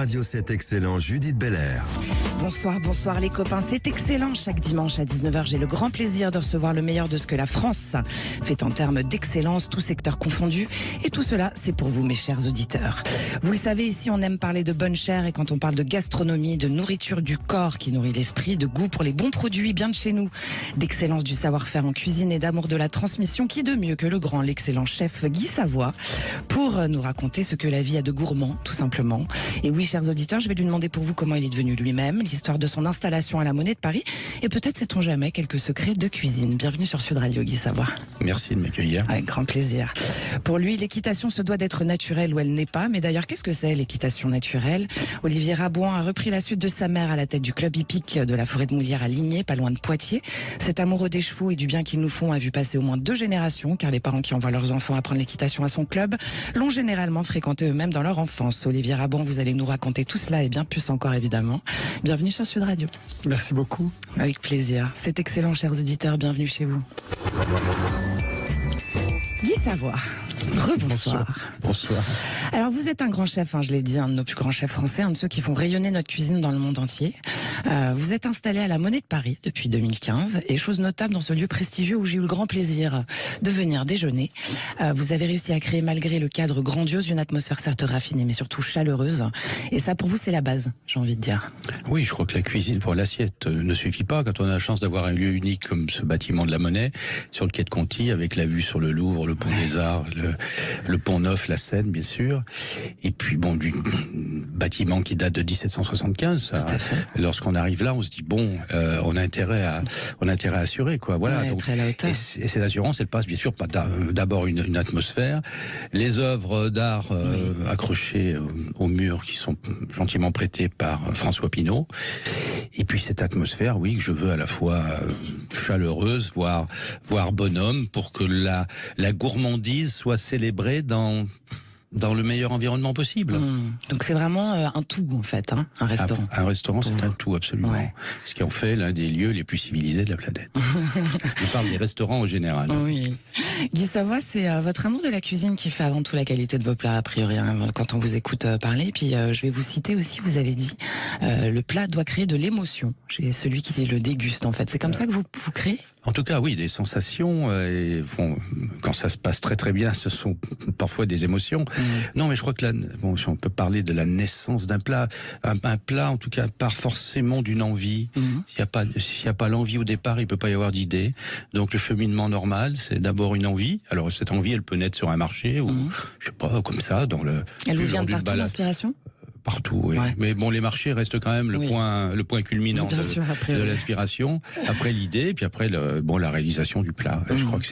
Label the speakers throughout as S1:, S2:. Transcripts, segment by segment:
S1: Radio, c'est excellent. Judith Belair.
S2: Bonsoir les copains, c'est excellent. Chaque dimanche à 19h, j'ai le grand plaisir de recevoir le meilleur de ce que la France fait en termes d'excellence, tous secteurs confondus. Et tout cela, c'est pour vous, mes chers auditeurs. Vous le savez, ici, on aime parler de bonne chair, et quand on parle de gastronomie, de nourriture du corps qui nourrit l'esprit, de goût pour les bons produits bien de chez nous, d'excellence du savoir-faire en cuisine et d'amour de la transmission, qui de mieux que le grand, l'excellent chef Guy Savoy pour nous raconter ce que la vie a de gourmand, tout simplement. Et oui, chers auditeurs, je vais lui demander pour vous comment il est devenu lui-même, l'histoire de son installation à la Monnaie de Paris, et peut-être, sait-on jamais, quelques secrets de cuisine. Bienvenue sur Sud Radio, Guy Savoy.
S3: Merci de m'accueillir.
S2: Avec grand plaisir. Pour lui, l'équitation se doit d'être naturelle ou elle n'est pas. Mais d'ailleurs, qu'est-ce que c'est l'équitation naturelle? Olivier Rabouin a repris la suite de sa mère à la tête du club hippique de la forêt de Moulières à Ligné, pas loin de Poitiers. Cet amoureux des chevaux et du bien qu'ils nous font a vu passer au moins 2 générations, car les parents qui envoient leurs enfants apprendre l'équitation à son club l'ont généralement fréquenté eux-mêmes dans leur enfance. Olivier Rabouin, vous allez nous raconter tout cela et bien plus encore, évidemment. Bienvenue sur Sud Radio.
S3: Merci beaucoup.
S2: Avec plaisir. C'est excellent, chers auditeurs. Bienvenue chez vous. Guy Savoy. Rebonsoir.
S3: Bonsoir.
S2: Alors vous êtes un grand chef, je l'ai dit, un de nos plus grands chefs français, un de ceux qui font rayonner notre cuisine dans le monde entier. Vous êtes installé à la Monnaie de Paris depuis 2015 et chose notable dans ce lieu prestigieux où j'ai eu le grand plaisir de venir déjeuner. Vous avez réussi à créer malgré le cadre grandiose une atmosphère certes raffinée mais surtout chaleureuse. Et ça pour vous c'est la base, j'ai envie de dire.
S3: Oui, je crois que la cuisine pour l'assiette ne suffit pas quand on a la chance d'avoir un lieu unique comme ce bâtiment de la Monnaie sur le quai de Conti avec la vue sur le Louvre, le Pont des Arts, le Pont Neuf, la Seine bien sûr. Et puis bon, du bâtiment qui date de 1775. Lorsqu'on arrive là, on se dit bon, on a intérêt à assurer quoi. Voilà.
S2: Ouais,
S3: donc,
S2: à la hauteur.
S3: et cette assurance, elle passe bien sûr par d'abord une atmosphère, les œuvres d'art accrochées au mur qui sont gentiment prêtées par François Pinault. Et puis cette atmosphère, oui, que je veux à la fois chaleureuse, voire bonhomme, pour que la gourmandise soit célébrée dans le meilleur environnement possible.
S2: Donc c'est vraiment un tout en fait, un restaurant.
S3: Un restaurant, c'est un tout, absolument. Ouais. Ce qui en fait l'un des lieux les plus civilisés de la planète. Je parle des restaurants en général.
S2: Oui. Guy Savoy, c'est votre amour de la cuisine qui fait avant tout la qualité de vos plats, a priori, quand on vous écoute parler. Puis je vais vous citer aussi, vous avez dit, le plat doit créer de l'émotion chez celui qui le déguste en fait. C'est comme ça que vous créez?
S3: En tout cas, oui, des sensations. Quand ça se passe très très bien, ce sont parfois des émotions. Non, mais je crois que si on peut parler de la naissance d'un plat, un plat en tout cas part forcément d'une envie. S'il n'y a pas l'envie au départ, il peut pas y avoir d'idée. Donc le cheminement normal, c'est d'abord une envie. Alors cette envie, elle peut naître sur un marché ou je sais pas, comme ça dans le.
S2: Elle vous vient de partout, l'inspiration?
S3: Partout, oui. Ouais. Mais bon, les marchés restent quand même le point culminant de l'inspiration. Après l'idée, puis après la réalisation du plat. Je crois que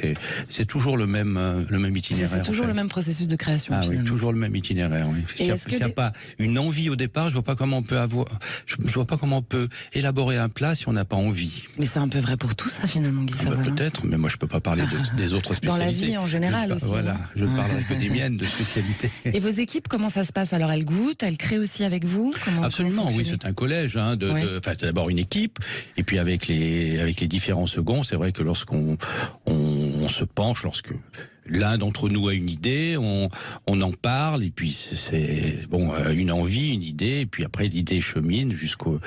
S3: c'est toujours le même itinéraire.
S2: C'est toujours le même processus de création.
S3: Oui, toujours le même itinéraire. Oui. S'il n'y a pas une envie au départ, je vois pas comment on peut élaborer un plat si on n'a pas envie.
S2: Mais c'est un peu vrai pour tout ça finalement, Guy Savoy.
S3: Peut-être, mais moi je peux pas parler des autres spécialités.
S2: Dans la vie en général aussi.
S3: Voilà, je ne parlerai que des miennes de spécialités.
S2: Et vos équipes, comment ça se passe? Alors elles goûtent, elles créent aussi avec vous?
S3: Absolument, oui, c'est un collège. C'est d'abord une équipe, et puis avec les différents seconds, c'est vrai que lorsqu'on se penche, lorsque l'un d'entre nous a une idée, on en parle, et puis c'est une envie, une idée, et puis après l'idée chemine jusqu'au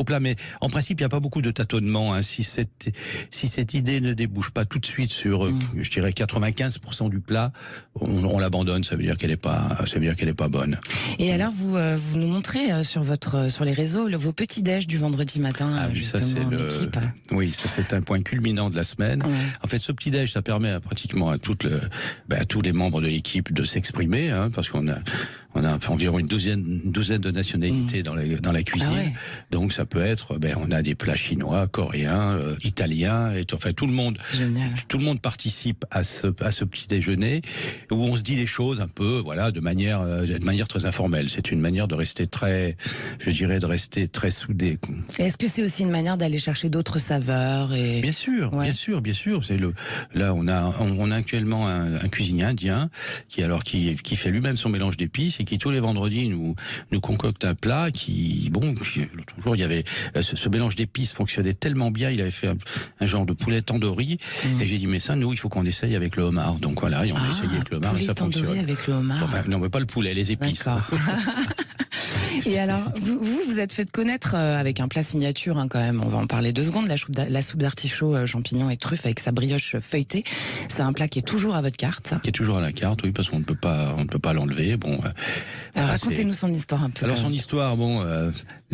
S3: plat. Mais en principe, il n'y a pas beaucoup de tâtonnements. Si cette idée ne débouche pas tout de suite sur, je dirais 95% du plat, on l'abandonne. Ça veut dire qu'elle est pas bonne.
S2: Et alors vous nous montrez sur les réseaux vos petits déj du vendredi matin.
S3: Oui, ça c'est un point culminant de la semaine. Ouais. En fait, ce petit déj, ça permet pratiquement à tous les membres de l'équipe de s'exprimer, parce qu'on a environ une douzaine de nationalités dans la cuisine. Ah ouais. Donc ça peut être, on a des plats chinois, coréens, italiens, et enfin tout le monde participe à ce petit déjeuner où on se dit les choses un peu, de manière très informelle. C'est une manière de rester très soudé.
S2: Est-ce que c'est aussi une manière d'aller chercher d'autres saveurs et...
S3: Bien sûr. Là on a actuellement un cuisinier indien qui fait lui-même son mélange d'épices et qui tous les vendredis nous concocte un plat l'autre jour il y avait ce mélange d'épices fonctionnait tellement bien, il avait fait un genre de poulet tandoori et j'ai dit mais ça nous il faut qu'on essaye avec le homard, donc voilà, et on a essayé avec le homard et ça fonctionne.
S2: Avec le homard.
S3: Enfin non mais pas le poulet, les épices.
S2: Et alors, vous êtes fait connaître avec un plat signature, hein, quand même. On va en parler 2 secondes. La soupe d'artichaut, champignons et truffes avec sa brioche feuilletée. C'est un plat qui est toujours à votre carte.
S3: Qui est toujours à la carte, oui, parce qu'on ne peut pas l'enlever. Bon.
S2: Alors, racontez-nous son histoire un peu.
S3: Alors son histoire,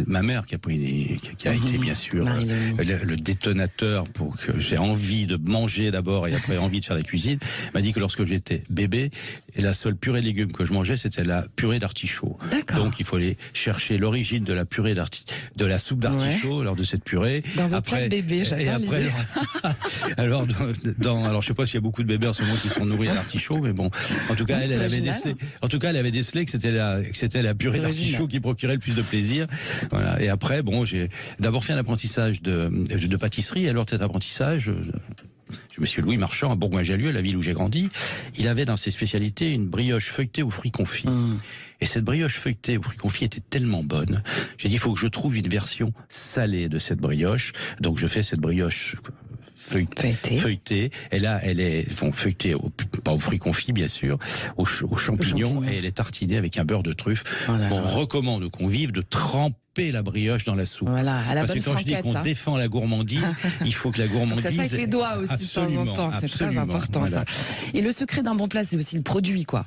S3: ma mère qui a été bien sûr le détonateur pour que j'ai envie de manger d'abord et après envie de faire la cuisine, m'a dit que lorsque j'étais bébé, la seule purée de légumes que je mangeais, c'était la purée d'artichaut. Donc il fallait chercher l'origine de la purée de la soupe d'artichaut lors de cette purée.
S2: Dans vos plats de bébé, j'adore l'idée.
S3: alors je sais pas s'il y a beaucoup de bébés en ce moment qui sont nourris à l'artichaut, mais bon, en tout cas, elle avait décelé que c'était la purée d'artichaut qui procurait le plus de plaisir. Voilà. Et après, j'ai d'abord fait un apprentissage de pâtisserie. Et lors de cet apprentissage, Monsieur Louis Marchand à Bourgoin-Jallieu, la ville où j'ai grandi, il avait dans ses spécialités une brioche feuilletée aux fruits confits. Et cette brioche feuilletée aux fruits confits était tellement bonne. J'ai dit, il faut que je trouve une version salée de cette brioche. Donc je fais cette brioche feuilletée. Et là, elle est feuilletée, pas aux fruits confits bien sûr, aux champignons, et elle est tartinée avec un beurre de truffe. On recommande aux convives de tremper la brioche dans la soupe.
S2: Voilà, à la
S3: parce
S2: bonne
S3: que quand je dis qu'on défend la gourmandise, il faut que la gourmandise...
S2: Ça avec les doigts aussi de temps en temps, c'est très important ça. Et le secret d'un bon plat, c'est aussi le produit, quoi.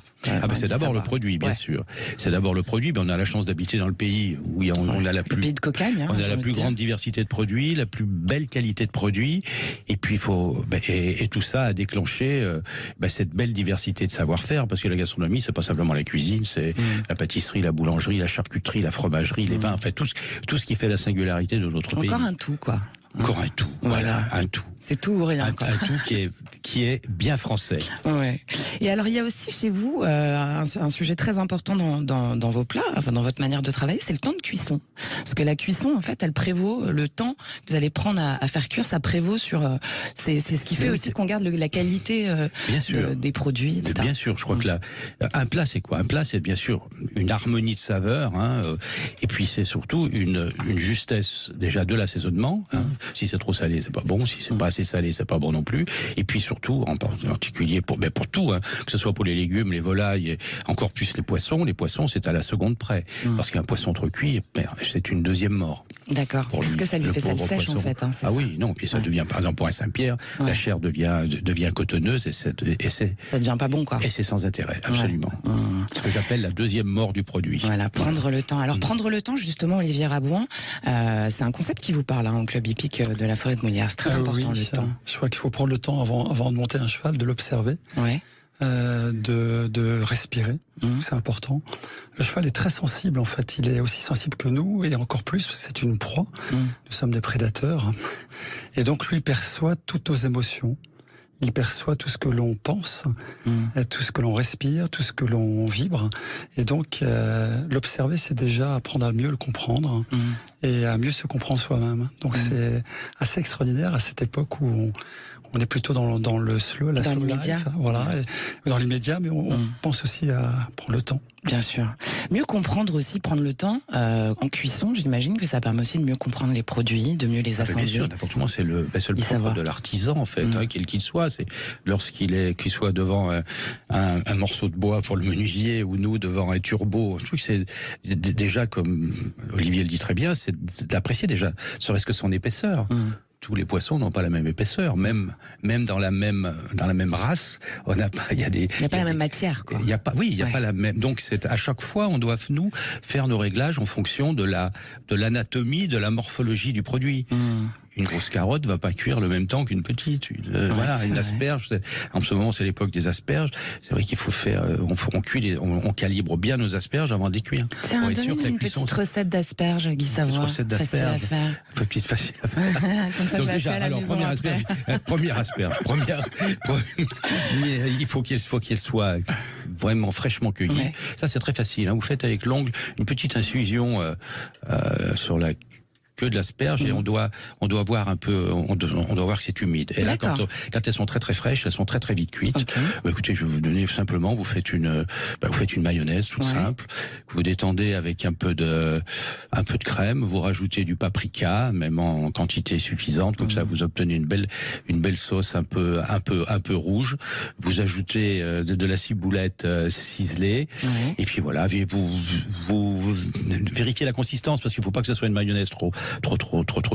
S3: C'est d'abord le produit, bien sûr. C'est d'abord le produit. On a la chance d'habiter dans le pays où on a la plus...
S2: pays de cocagne,
S3: on a la plus grande diversité de produits, la plus belle qualité de produits. Et puis, et tout ça a déclenché cette belle diversité de savoir-faire, parce que la gastronomie, c'est pas simplement la cuisine, c'est la pâtisserie, la boulangerie, la charcuterie, la fromagerie, les vins, en fait, tout ce qui fait la singularité de notre pays.
S2: Encore un tout, quoi.
S3: Encore un tout, voilà, un tout.
S2: C'est tout ou rien, quoi.
S3: Un tout qui est bien français.
S2: Ouais. Et alors, il y a aussi chez vous un sujet très important dans vos plats, enfin dans votre manière de travailler, c'est le temps de cuisson. Parce que la cuisson, en fait, elle prévaut, le temps que vous allez prendre à faire cuire, ça prévaut sur... c'est ce qui fait aussi qu'on garde la qualité des produits, etc.
S3: Bien sûr, je crois que un plat, c'est quoi? Un plat, c'est bien sûr une harmonie de saveurs, et puis c'est surtout une justesse déjà de l'assaisonnement. Si c'est trop salé, c'est pas bon. Si c'est pas assez salé, c'est pas bon non plus. Et puis surtout, en particulier pour tout, que ce soit pour les légumes, les volailles, et encore plus les poissons. Les poissons, c'est à la seconde près, parce qu'un poisson trop cuit, c'est une deuxième mort.
S2: D'accord. Parce que ça lui fait ça le sèche en fait. C'est ça.
S3: Oui, non. Puis ça devient, par exemple, pour un Saint-Pierre, la chair devient cotonneuse et ça
S2: devient pas bon, quoi.
S3: Et c'est sans intérêt, absolument. Ce que j'appelle la deuxième mort du produit.
S2: Voilà, prendre le temps. Alors prendre le temps, justement, Olivier Rabouin, c'est un concept qui vous parle au club hippique de la forêt de Molière. C'est très important, le temps.
S4: Je crois qu'il faut prendre le temps avant de monter un cheval, de l'observer, de respirer. C'est important. Le cheval est très sensible, en fait. Il est aussi sensible que nous, et encore plus, c'est une proie. Nous sommes des prédateurs. Et donc, lui perçoit toutes nos émotions. Il perçoit tout ce que l'on pense, tout ce que l'on respire, tout ce que l'on vibre. Et donc, l'observer, c'est déjà apprendre à mieux le comprendre et à mieux se comprendre soi-même. Donc, c'est assez extraordinaire à cette époque où on est plutôt dans le slow, la slow life, voilà, et dans l'immédiat, mais on pense aussi à prendre le temps.
S2: Bien sûr. Mieux comprendre aussi, prendre le temps en cuisson, j'imagine que ça permet aussi de mieux comprendre les produits, de mieux les assembler.
S3: Bien sûr, n'importe comment, c'est le propre de l'artisan, en fait, quel qu'il soit. C'est qu'il soit devant un morceau de bois pour le menuisier ou nous devant un turbo. Je trouve que c'est déjà, comme Olivier le dit très bien, c'est d'apprécier déjà, serait-ce que son épaisseur. Tous les poissons n'ont pas la même épaisseur, même dans la même race, il y a pas
S2: la même matière, quoi.
S3: Il y a pas la même. Donc à chaque fois, on doit nous faire nos réglages en fonction de l'anatomie, de la morphologie du produit. Une grosse carotte va pas cuire le même temps qu'une petite. Une asperge. En ce moment, c'est l'époque des asperges. C'est vrai qu'il faut faire. On calibre bien nos asperges avant de les cuire.
S2: Tiens, donne-nous une petite recette d'asperges, Guy Savoie.
S3: Une recette d'asperges. Facile à faire.
S2: Comme ça, donc je la fais à la maison
S3: première asperge. Il faut qu'elle soit vraiment fraîchement cueillie. Ça, c'est très facile. Vous faites avec l'ongle une petite infusion sur la que de l'asperge et on doit voir un peu, on doit voir que c'est humide. Et là, quand elles sont très très fraîches, elles sont très très vite cuites.
S2: Okay.
S3: Écoutez, je vais vous donner simplement, vous faites une mayonnaise toute simple, que vous détendez avec un peu de crème, vous rajoutez du paprika, même en quantité suffisante, comme ça vous obtenez une belle sauce un peu rouge. Vous ajoutez de la ciboulette ciselée, et puis voilà, vous vérifiez la consistance parce qu'il faut pas que ce soit une mayonnaise trop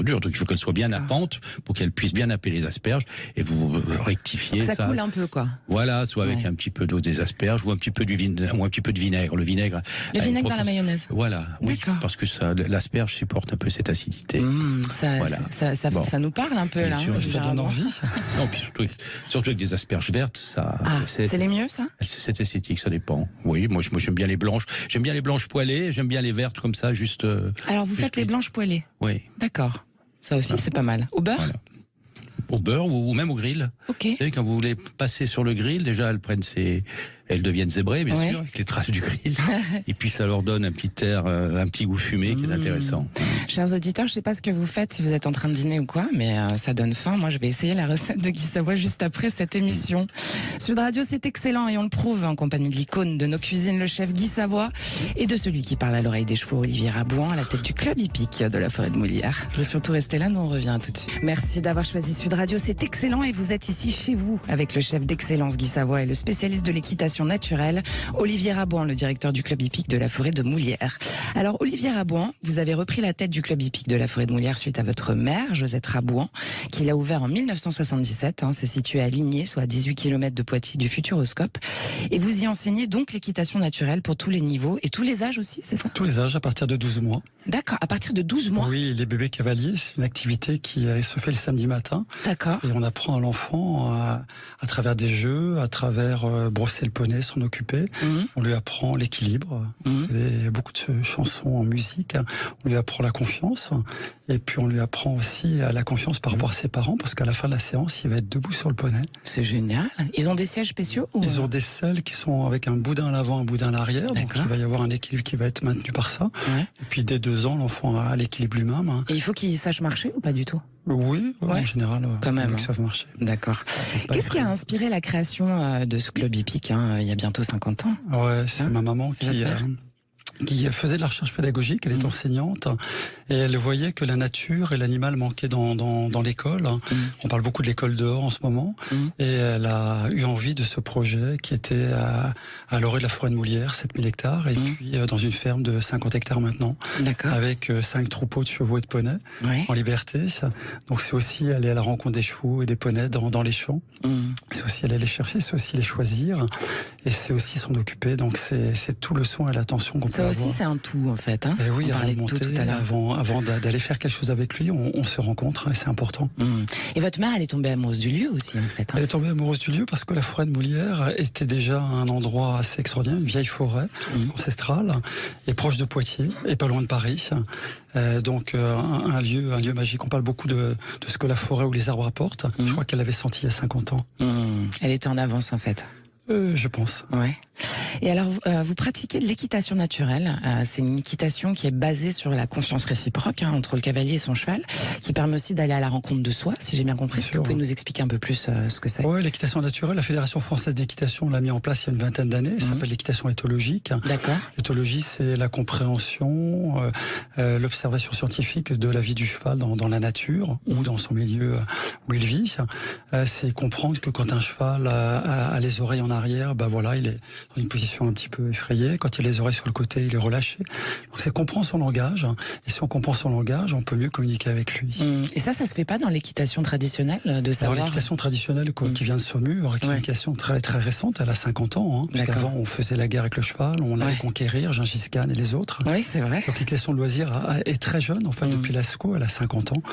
S3: dure, donc il faut qu'elle soit bien nappante pour qu'elle puisse bien napper les asperges, et vous rectifiez ça.
S2: Ça coule un peu, quoi.
S3: Voilà, soit avec un petit peu d'eau des asperges ou un petit peu de vinaigre. Le vinaigre
S2: dans la mayonnaise.
S3: Voilà, oui, parce que l'asperge supporte un peu cette acidité.
S2: Ça nous parle un peu là.
S4: Ça donne envie.
S3: Non, puis surtout avec des asperges vertes, ça.
S2: C'est les mieux, ça.
S3: C'est esthétique, ça dépend. Oui, moi j'aime bien les blanches. J'aime bien les blanches poêlées. J'aime bien les vertes comme ça, juste.
S2: Alors vous faites les blanches poêlées.
S3: Oui.
S2: D'accord. Ça aussi, c'est pas mal. Au beurre.
S3: Au beurre ou même au grill.
S2: Ok.
S3: Vous savez, quand vous voulez passer sur le grill, déjà elles deviennent zébrées, bien sûr, avec les traces du grill. Et puis ça leur donne un petit air, un petit goût fumé qui est intéressant.
S2: Chers auditeurs, je sais pas ce que vous faites, si vous êtes en train de dîner ou quoi, mais ça donne faim. Moi, je vais essayer la recette de Guy Savoy juste après cette émission. Sud Radio, c'est excellent et on le prouve en compagnie de l'icône de nos cuisines, le chef Guy Savoy, et de celui qui parle à l'oreille des chevaux, Olivier Rabouin, à la tête du club hippique de la forêt de Moulières. Je vais surtout rester là, nous on revient tout de suite. Merci d'avoir choisi Sud Radio, c'est excellent et vous êtes ici chez vous avec le chef d'excellence Guy Savoy et le spécialiste de l'équitation naturelle, Olivier Rabouin, le directeur du club hippique de la forêt de Moulières. Alors Olivier Rabouin, vous avez repris la tête du club hippique de la forêt de Moulières suite à votre mère, Josette Rabouin, qui l'a ouvert en 1977. C'est situé à Ligné, soit à 18 km de Poitiers du Futuroscope. Et vous y enseignez donc l'équitation naturelle pour tous les niveaux et tous les âges aussi, c'est ça?
S4: Tous les âges, à partir de 12 mois.
S2: D'accord, à partir de 12 mois.
S4: Oui, les bébés cavaliers, c'est une activité qui se fait le samedi matin.
S2: D'accord.
S4: Et on apprend à l'enfant à travers des jeux, à travers brosser le poney, s'en occuper. On lui apprend l'équilibre. On fait beaucoup de chansons en musique. On lui apprend la confiance. Et puis on lui apprend aussi la confiance par rapport à ses parents, parce qu'à la fin de la séance, il va être debout sur le poney.
S2: C'est génial. Ils ont des sièges spéciaux ou...
S4: Ils ont des selles qui sont avec un boudin à l'avant, un boudin à l'arrière. Donc il va y avoir un équilibre qui va être maintenu par ça. Et puis dès 2 ans, l'enfant a l'équilibre lui-même.
S2: Et il faut qu'il sache marcher ou pas du tout?
S4: Oui, en général,
S2: quand même,
S4: ils savent marcher.
S2: D'accord. Qu'est-ce qui a inspiré la création de ce club hippique il y a bientôt 50 ans?
S4: Ouais, c'est ma maman qui faisait de la recherche pédagogique, elle est enseignante, et elle voyait que la nature et l'animal manquaient dans l'école. On parle beaucoup de l'école dehors en ce moment, et elle a eu envie de ce projet qui était à l'orée de la forêt de Moulières, 7000 hectares, et puis dans une ferme de 50 hectares maintenant, avec 5 troupeaux de chevaux et de poneys en liberté. Donc c'est aussi aller à la rencontre des chevaux et des poneys dans les champs. C'est aussi aller les chercher, c'est aussi les choisir, et c'est aussi s'en occuper. Donc c'est tout le soin et l'attention qu'on peut avoir. Ça
S2: aussi, c'est un tout, en fait.
S4: Et oui,
S2: on parlait de tout à l'heure.
S4: Avant d'aller faire quelque chose avec lui, on se rencontre, et c'est important.
S2: Et votre mère, elle est tombée amoureuse du lieu aussi, en fait.
S4: Elle est tombée amoureuse du lieu parce que la forêt de Moulières était déjà un endroit assez extraordinaire, une vieille forêt ancestrale, et proche de Poitiers, et pas loin de Paris. Donc un lieu magique. On parle beaucoup de ce que la forêt ou les arbres apportent. Je crois qu'elle l'avait senti il y a 50 ans.
S2: Elle était en avance, en fait.
S4: Je pense.
S2: Ouais. Et alors, vous pratiquez de l'équitation naturelle. C'est une équitation qui est basée sur la confiance réciproque entre le cavalier et son cheval, qui permet aussi d'aller à la rencontre de soi, si j'ai bien compris. Est-ce que vous pouvez nous expliquer un peu plus ce que c'est?
S4: Oui, l'équitation naturelle, la Fédération française d'équitation l'a mis en place il y a une 20aine d'années. Ça s'appelle l'équitation éthologique.
S2: D'accord.
S4: L'éthologie, c'est la compréhension, l'observation scientifique de la vie du cheval dans la nature ou dans son milieu où il vit. C'est comprendre que quand un cheval a les oreilles en arrière, il est dans une position un petit peu effrayée. Quand il a les oreilles sur le côté, il est relâché. Donc c'est comprendre son langage. Et si on comprend son langage, on peut mieux communiquer avec lui.
S2: Et ça se fait pas dans l'équitation traditionnelle de savoir.
S4: Alors l'équitation traditionnelle qui vient de Saumur, une équitation très très récente, elle a 50 ans. Parce qu'avant on faisait la guerre avec le cheval, on allait conquérir Gengis Khan et les autres.
S2: Oui, c'est vrai.
S4: Donc l'équitation de loisirs est très jeune. En fait, depuis Lascaux, elle a 50 ans.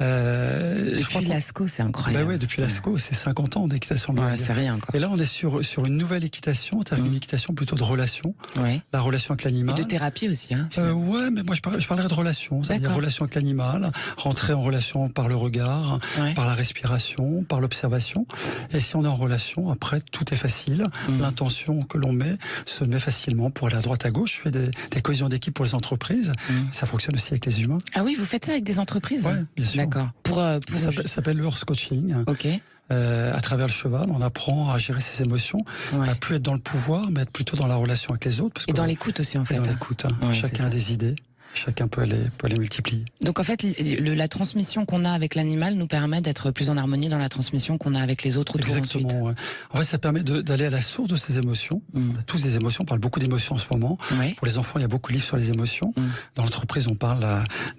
S2: Depuis Lascaux, c'est incroyable.
S4: Depuis Lascaux, c'est 50 ans d'équitation de loisirs.
S2: C'est rien, quoi.
S4: Et là, on est sur une nouvelle équitation, c'est-à-dire une équitation plutôt de relation.
S2: Ouais.
S4: La relation avec l'animal.
S2: Et de thérapie aussi, hein.
S4: Ouais, mais moi je parlerais de relation, c'est-à-dire
S2: D'accord.
S4: relation avec l'animal, rentrer en relation par le regard,
S2: Ouais.
S4: par la respiration, par l'observation. Et si on est en relation, après tout est facile. L'intention que l'on met se met facilement pour aller à droite à gauche. Je fais des cohésions d'équipe pour les entreprises. Ça fonctionne aussi avec les humains.
S2: Ah oui, vous faites ça avec des entreprises?
S4: Ouais, bien sûr.
S2: D'accord.
S4: Ça s'appelle le horse coaching.
S2: Ok.
S4: À travers le cheval, on apprend à gérer ses émotions,
S2: Ouais.
S4: à plus être dans le pouvoir, mais être plutôt dans la relation avec les autres. Parce
S2: Et
S4: que
S2: dans l'écoute aussi, en
S4: et
S2: fait.
S4: dans l'écoute, hein.
S2: Ouais, c'est
S4: Chacun
S2: ça.
S4: a des idées, chacun peut les multiplier.
S2: Donc en fait, la transmission qu'on a avec l'animal nous permet d'être plus en harmonie dans la transmission qu'on a avec les autres autour ensuite.
S4: Exactement. Ouais. En fait, ça permet d'aller à la source de ces émotions. On a tous des émotions, on parle beaucoup d'émotions en ce moment.
S2: Ouais.
S4: Pour les enfants, il y a beaucoup de livres sur les émotions. Dans l'entreprise, on parle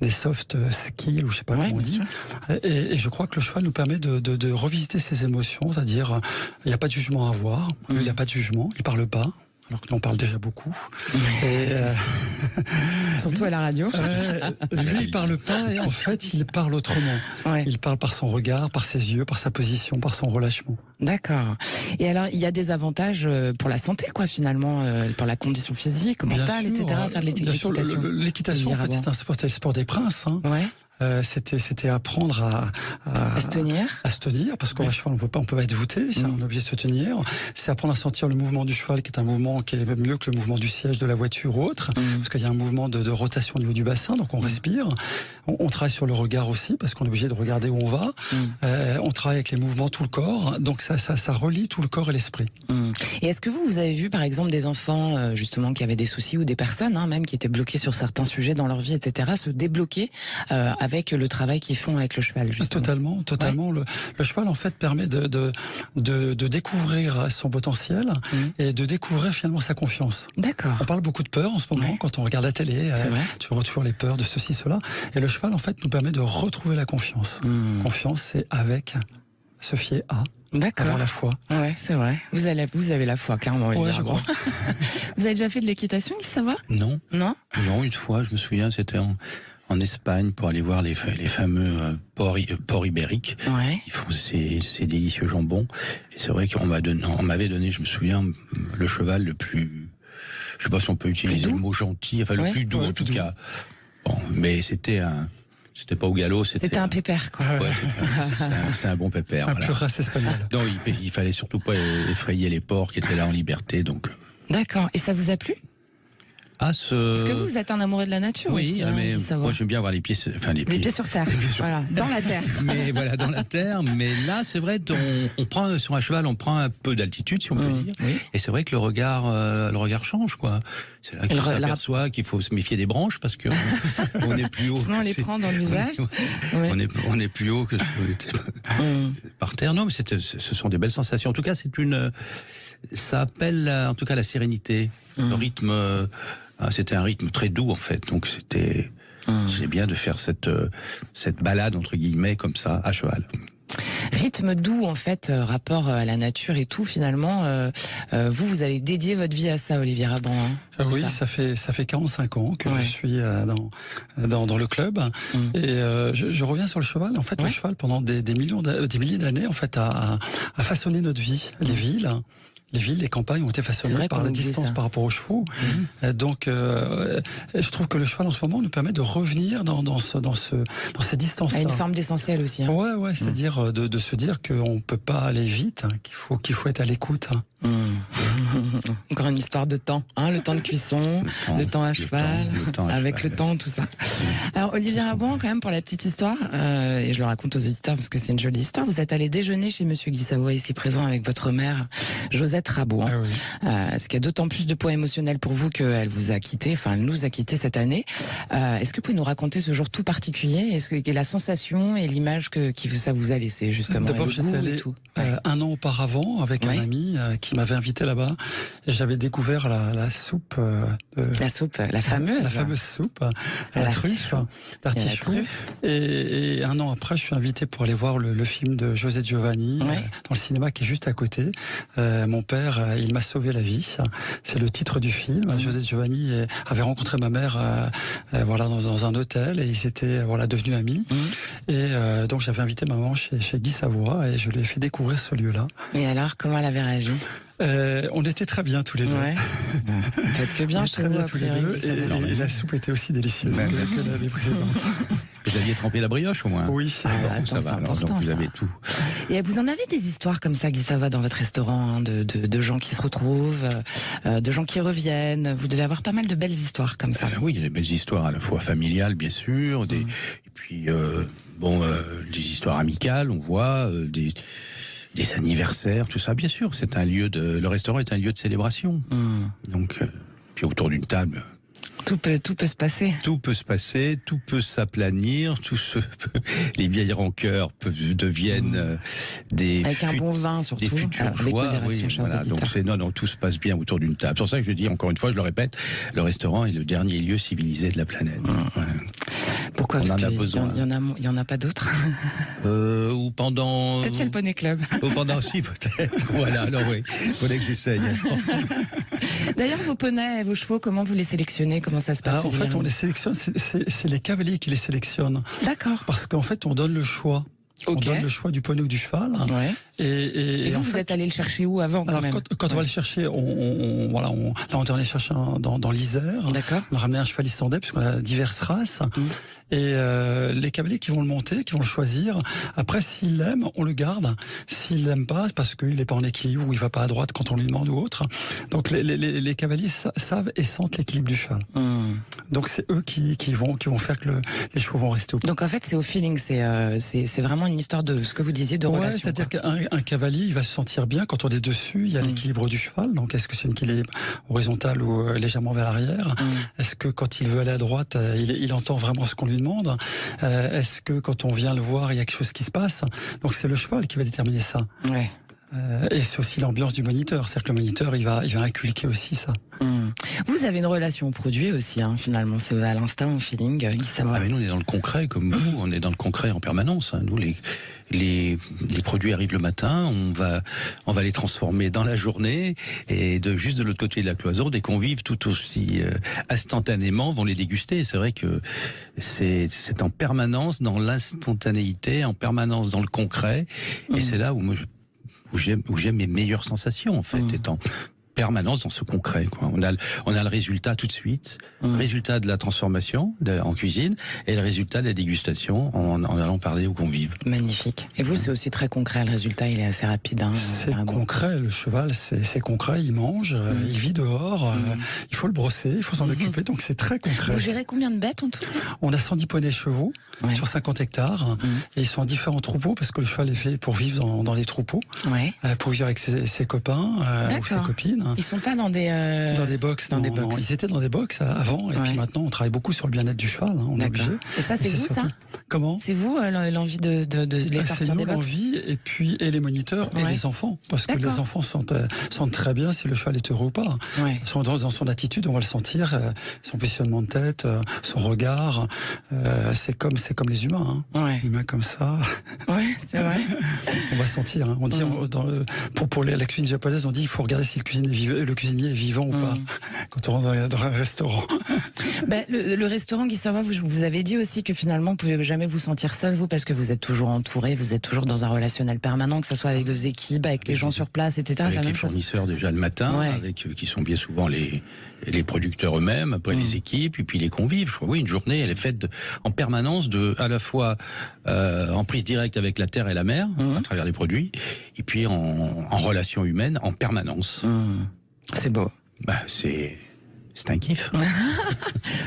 S4: des soft skills, ou je sais pas
S2: Ouais,
S4: comment on
S2: bien
S4: dit. Et je crois que le cheval nous permet de revisiter ces émotions, c'est-à-dire, il n'y a pas de jugement à avoir. Lui, il n'y a pas de jugement, il parle pas. Alors que nous, on parle déjà beaucoup. Et,
S2: Surtout à la radio.
S4: lui, il parle pas et en fait, il parle autrement.
S2: Ouais.
S4: Il parle par son regard, par ses yeux, par sa position, par son relâchement.
S2: D'accord. Et alors, il y a des avantages pour la santé, quoi, finalement, pour la condition physique, mentale,
S4: Bien sûr,
S2: etc. Faire de
S4: bien sûr,
S2: l'équitation.
S4: l'équitation, en fait, c'est un sport des princes. Hein.
S2: Ouais.
S4: C'était apprendre
S2: À se tenir.
S4: à se tenir, parce qu'un cheval, on peut pas être voûté, on est obligé de se tenir. C'est apprendre à sentir le mouvement du cheval, qui est un mouvement qui est mieux que le mouvement du siège de la voiture ou autre, parce qu'il y a un mouvement de rotation au niveau du bassin, donc on respire. On travaille sur le regard aussi, parce qu'on est obligé de regarder où on va. On travaille avec les mouvements, tout le corps, donc ça relie tout le corps et l'esprit.
S2: Et est-ce que vous avez vu, par exemple, des enfants, justement, qui avaient des soucis, ou des personnes, hein, même, qui étaient bloquées sur certains sujets dans leur vie, etc., se débloquer avec le travail qu'ils font avec le cheval, justement?
S4: Totalement. Ouais. Le cheval, en fait, permet de découvrir son potentiel et de découvrir finalement sa confiance.
S2: D'accord.
S4: On parle beaucoup de peur en ce moment, quand on regarde la télé.
S2: C'est vrai.
S4: Tu vois toujours les peurs de ceci, cela. Et le cheval, en fait, nous permet de retrouver la confiance. Confiance, c'est avec, se fier à,
S2: D'accord.
S4: avoir la foi.
S2: Ouais, c'est vrai. Vous avez la foi, clairement, Olivier.
S4: Ouais, je crois.
S2: Vous avez déjà fait de l'équitation, Guy Savoie?
S3: Non.
S2: Non?
S3: Non, une fois, je me souviens, c'était en Espagne pour aller voir les fameux porcs ibériques.
S2: Ouais.
S3: Ils font ces délicieux jambons. Et c'est vrai qu'on m'avait donné, je me souviens, le cheval le plus, je sais pas si on peut utiliser le mot gentil, enfin le plus doux en tout cas. Bon, mais c'était pas au galop,
S2: C'était un pépère, quoi.
S3: Ouais, c'était un bon pépère.
S4: Un pur race espagnol.
S3: Non, il fallait surtout pas effrayer les porcs qui étaient là en liberté, donc.
S2: D'accord. Et ça vous a plu? Parce que vous êtes un amoureux de la nature aussi, hein,
S3: mais
S2: Guy Savoie.
S3: moi j'aime bien avoir les pieds sur terre.
S2: Voilà, dans la terre.
S3: Mais voilà, dans la terre. Mais là, c'est vrai, on prend sur un cheval, on prend un peu d'altitude, si on peut dire.
S2: Oui.
S3: Et c'est vrai que le regard change, quoi. C'est là qu'on s'aperçoit qu'il faut se méfier des branches parce que on est plus haut.
S2: Sinon, on les prend dans le visage. Ouais.
S3: On est plus haut que par terre. Non, mais ce sont des belles sensations. En tout cas, ça appelle en tout cas la sérénité, le rythme. C'était un rythme très doux en fait, donc c'était bien de faire cette balade entre guillemets comme ça à cheval.
S2: Rythme doux en fait, rapport à la nature et tout finalement. Vous avez dédié votre vie à ça, Olivier Raban. Hein,
S4: oui, ça fait 45 ans que je suis dans le club et je reviens sur le cheval. En fait, le cheval pendant des milliers d'années en fait a façonné notre vie, les villes. Les villes, les campagnes ont été façonnées par la distance par rapport aux chevaux. Donc, je trouve que le cheval en ce moment nous permet de revenir dans ces distances-là.
S2: À une forme d'essentiel aussi. Hein.
S4: Ouais, c'est-à-dire de se dire qu'on peut pas aller vite, hein, qu'il faut être à l'écoute. Hein.
S2: Encore une histoire de temps, hein, le temps de cuisson, le temps à cheval, avec le temps, tout ça. Alors Olivier Raban, quand même pour la petite histoire, et je le raconte aux auditeurs parce que c'est une jolie histoire, vous êtes allé déjeuner chez Monsieur Guy Savoie ici présent avec votre mère Josette Rabaud, hein, ce qui a d'autant plus de poids émotionnel pour vous qu'elle vous a quitté, enfin elle nous a quitté cette année. Est-ce que vous pouvez nous raconter ce jour tout particulier, est-ce que la sensation et l'image que ça vous a laissé justement,
S4: d'abord,
S2: et le goût et tout.
S4: Un an auparavant avec un ami qui m'avait invité là-bas et j'avais découvert la soupe
S2: la fameuse
S4: soupe à la truffe d'artichaut et un an après je suis invité pour aller voir le film de José Giovanni dans le cinéma qui est juste à côté. Mon père, il m'a sauvé la vie, c'est le titre du film. José Giovanni avait rencontré ma mère dans un hôtel et ils étaient devenus amis et donc j'avais invité ma maman chez Guy Savoie et je lui ai fait découvrir ce lieu-là.
S2: Et alors, comment elle avait réagi?
S4: On était très bien tous les deux.
S2: Ouais. Peut-être que bien,
S4: On
S2: chez
S4: était très
S2: vous,
S4: bien
S2: a
S4: tous les
S2: priori,
S4: deux.
S2: ça va.
S4: Et la soupe était aussi délicieuse
S3: Ouais.
S4: que l'année précédente.
S3: Vous aviez trempé la brioche au moins?
S4: Oui.
S2: Ah,
S3: Bon,
S2: attends,
S3: ça
S2: c'est
S3: va, alors,
S2: important,
S3: donc vous
S2: ça.
S3: avez tout.
S2: Et vous en avez des histoires comme ça, Guy Savoie, dans votre restaurant, hein, de gens qui se retrouvent, de gens qui reviennent. Vous devez avoir pas mal de belles histoires comme ça.
S3: Oui, il y a des belles histoires à la fois familiales, bien sûr, et puis des histoires amicales, on voit, des anniversaires, tout ça. Bien sûr, le restaurant est un lieu de célébration. Donc, puis autour d'une table,
S2: Tout peut se passer.
S3: tout peut se passer, tout peut s'aplanir, les vieilles rancœurs deviennent des
S2: Avec un bon vin, surtout.
S3: des futures
S2: Avec
S3: joies.
S2: modération,
S3: Oui,
S2: chers
S3: voilà. Donc
S2: auditeurs.
S3: non, tout se passe bien autour d'une table. C'est pour ça que je dis encore une fois, je le répète, le restaurant est le dernier lieu civilisé de la planète. Voilà.
S2: Pourquoi?
S3: On
S2: Parce
S3: en a
S2: qu'il
S3: besoin.
S2: il y en a pas d'autres.
S3: Ou pendant.
S2: Peut-être chez le Poney Club.
S3: Ou pendant, si, peut-être. Voilà, alors oui, il faudrait que j'essaye.
S2: D'ailleurs, vos poneys et vos chevaux, comment vous les sélectionnez? Comment ça se passe?
S4: En fait, on les sélectionne, c'est les cavaliers qui les sélectionnent.
S2: D'accord.
S4: Parce qu'en fait, on donne le choix.
S2: Ok.
S4: On donne le choix du poney ou du cheval.
S2: Ouais.
S4: Et
S2: Et
S4: en
S2: vous
S4: fait,
S2: êtes allé le chercher où avant, quand
S4: alors
S2: même?
S4: quand on va le chercher, là on est allé chercher dans l'Isère.
S2: D'accord.
S4: On a ramené un cheval islandais puisqu'on a diverses races. Et les cavaliers qui vont le monter, qui vont le choisir, après s'il l'aime, on le garde. S'il l'aime pas, c'est parce qu'il n'est pas en équilibre ou il va pas à droite quand on lui demande ou autre. Donc les cavaliers savent et sentent l'équilibre du cheval. Donc c'est eux qui vont faire que les chevaux vont rester au point.
S2: Donc en fait, c'est au feeling, c'est vraiment une histoire de ce que vous disiez de
S4: Ouais,
S2: relation.
S4: c'est-à-dire
S2: quoi.
S4: qu'un cavalier, il va se sentir bien quand on est dessus. Il y a l'équilibre du cheval. Donc, est-ce que c'est une équilibre horizontal ou légèrement vers l'arrière? Est-ce que quand il veut aller à droite, il entend vraiment ce qu'on lui demande? Est-ce que quand on vient le voir, il y a quelque chose qui se passe? Donc, c'est le cheval qui va déterminer ça.
S2: Ouais.
S4: Et c'est aussi l'ambiance du moniteur. C'est-à-dire que le moniteur, il va inculquer aussi ça.
S2: Vous avez une relation au produit aussi, hein, finalement. C'est à l'instinct, au feeling, Guy Savoie.
S3: Ah, mais nous, on est dans le concret comme vous, on est dans le concret en permanence. Hein. Nous, les produits arrivent le matin, on va les transformer dans la journée, et juste de l'autre côté de la cloison, des convives tout aussi instantanément vont les déguster. C'est vrai que c'est en permanence dans l'instantanéité, en permanence dans le concret, et c'est là où moi où j'aime mes meilleures sensations, en fait, étant permanence dans ce concret, quoi. On a le résultat tout de suite, le résultat de la transformation en cuisine et le résultat de la dégustation en allant parler aux convives.
S2: Magnifique. Et vous, c'est aussi très concret. Le résultat, il est assez rapide. Hein,
S4: C'est
S2: vraiment.
S4: concret. Le cheval, c'est concret. Il mange, il vit dehors. Il faut le brosser, il faut s'en occuper. Donc c'est très concret.
S2: Vous gérez combien de bêtes en tout?
S4: On a 110 poneys chevaux sur 50 hectares. Et ils sont en différents troupeaux parce que le cheval est fait pour vivre dans les troupeaux,
S2: Ouais.
S4: pour vivre avec ses copains ou ses
S2: D'accord.
S4: copines.
S2: Ils sont pas dans des
S4: Dans des box,
S2: dans
S4: non,
S2: des
S4: non.
S2: box.
S4: Ils étaient dans des box avant, et
S2: Ouais.
S4: puis maintenant on travaille beaucoup sur le bien-être du cheval. On est
S2: D'accord.
S4: obligé.
S2: Et ça, c'est
S4: Et
S2: vous, ça?
S4: surtout- Comment?
S2: C'est vous l'envie de les
S4: C'est
S2: sortir
S4: nous
S2: des box?
S4: l'envie, et puis les moniteurs et
S2: Ouais.
S4: les enfants, parce que
S2: D'accord.
S4: les enfants sentent très bien si le cheval est heureux ou pas.
S2: Ouais.
S4: Dans son attitude, on va le sentir, son positionnement de tête, son regard. C'est comme les humains.
S2: Ouais.
S4: Humains comme ça,
S2: Ouais, c'est vrai.
S4: on va sentir. On dit pour la cuisine japonaise, on dit il faut regarder si le cuisinier est vivant ou pas quand on rentre dans un restaurant.
S2: Ben, le restaurant Guy Savoie, vous avez dit aussi que finalement, vous pouvez jamais vous sentir seul, vous, parce que vous êtes toujours entouré, vous êtes toujours dans un relationnel permanent, que ce soit avec vos équipes, avec les gens sur place, etc. C'est
S3: Avec
S2: la
S3: les
S2: même chose.
S3: fournisseurs déjà le matin,
S2: Ouais.
S3: qui sont bien souvent les producteurs eux-mêmes, après les équipes, et puis les convives. Je crois, oui, une journée, elle est faite en permanence à la fois en prise directe avec la terre et la mer, à travers les produits, et puis en relation humaine en permanence.
S2: C'est beau.
S3: Bah, c'est un kiff.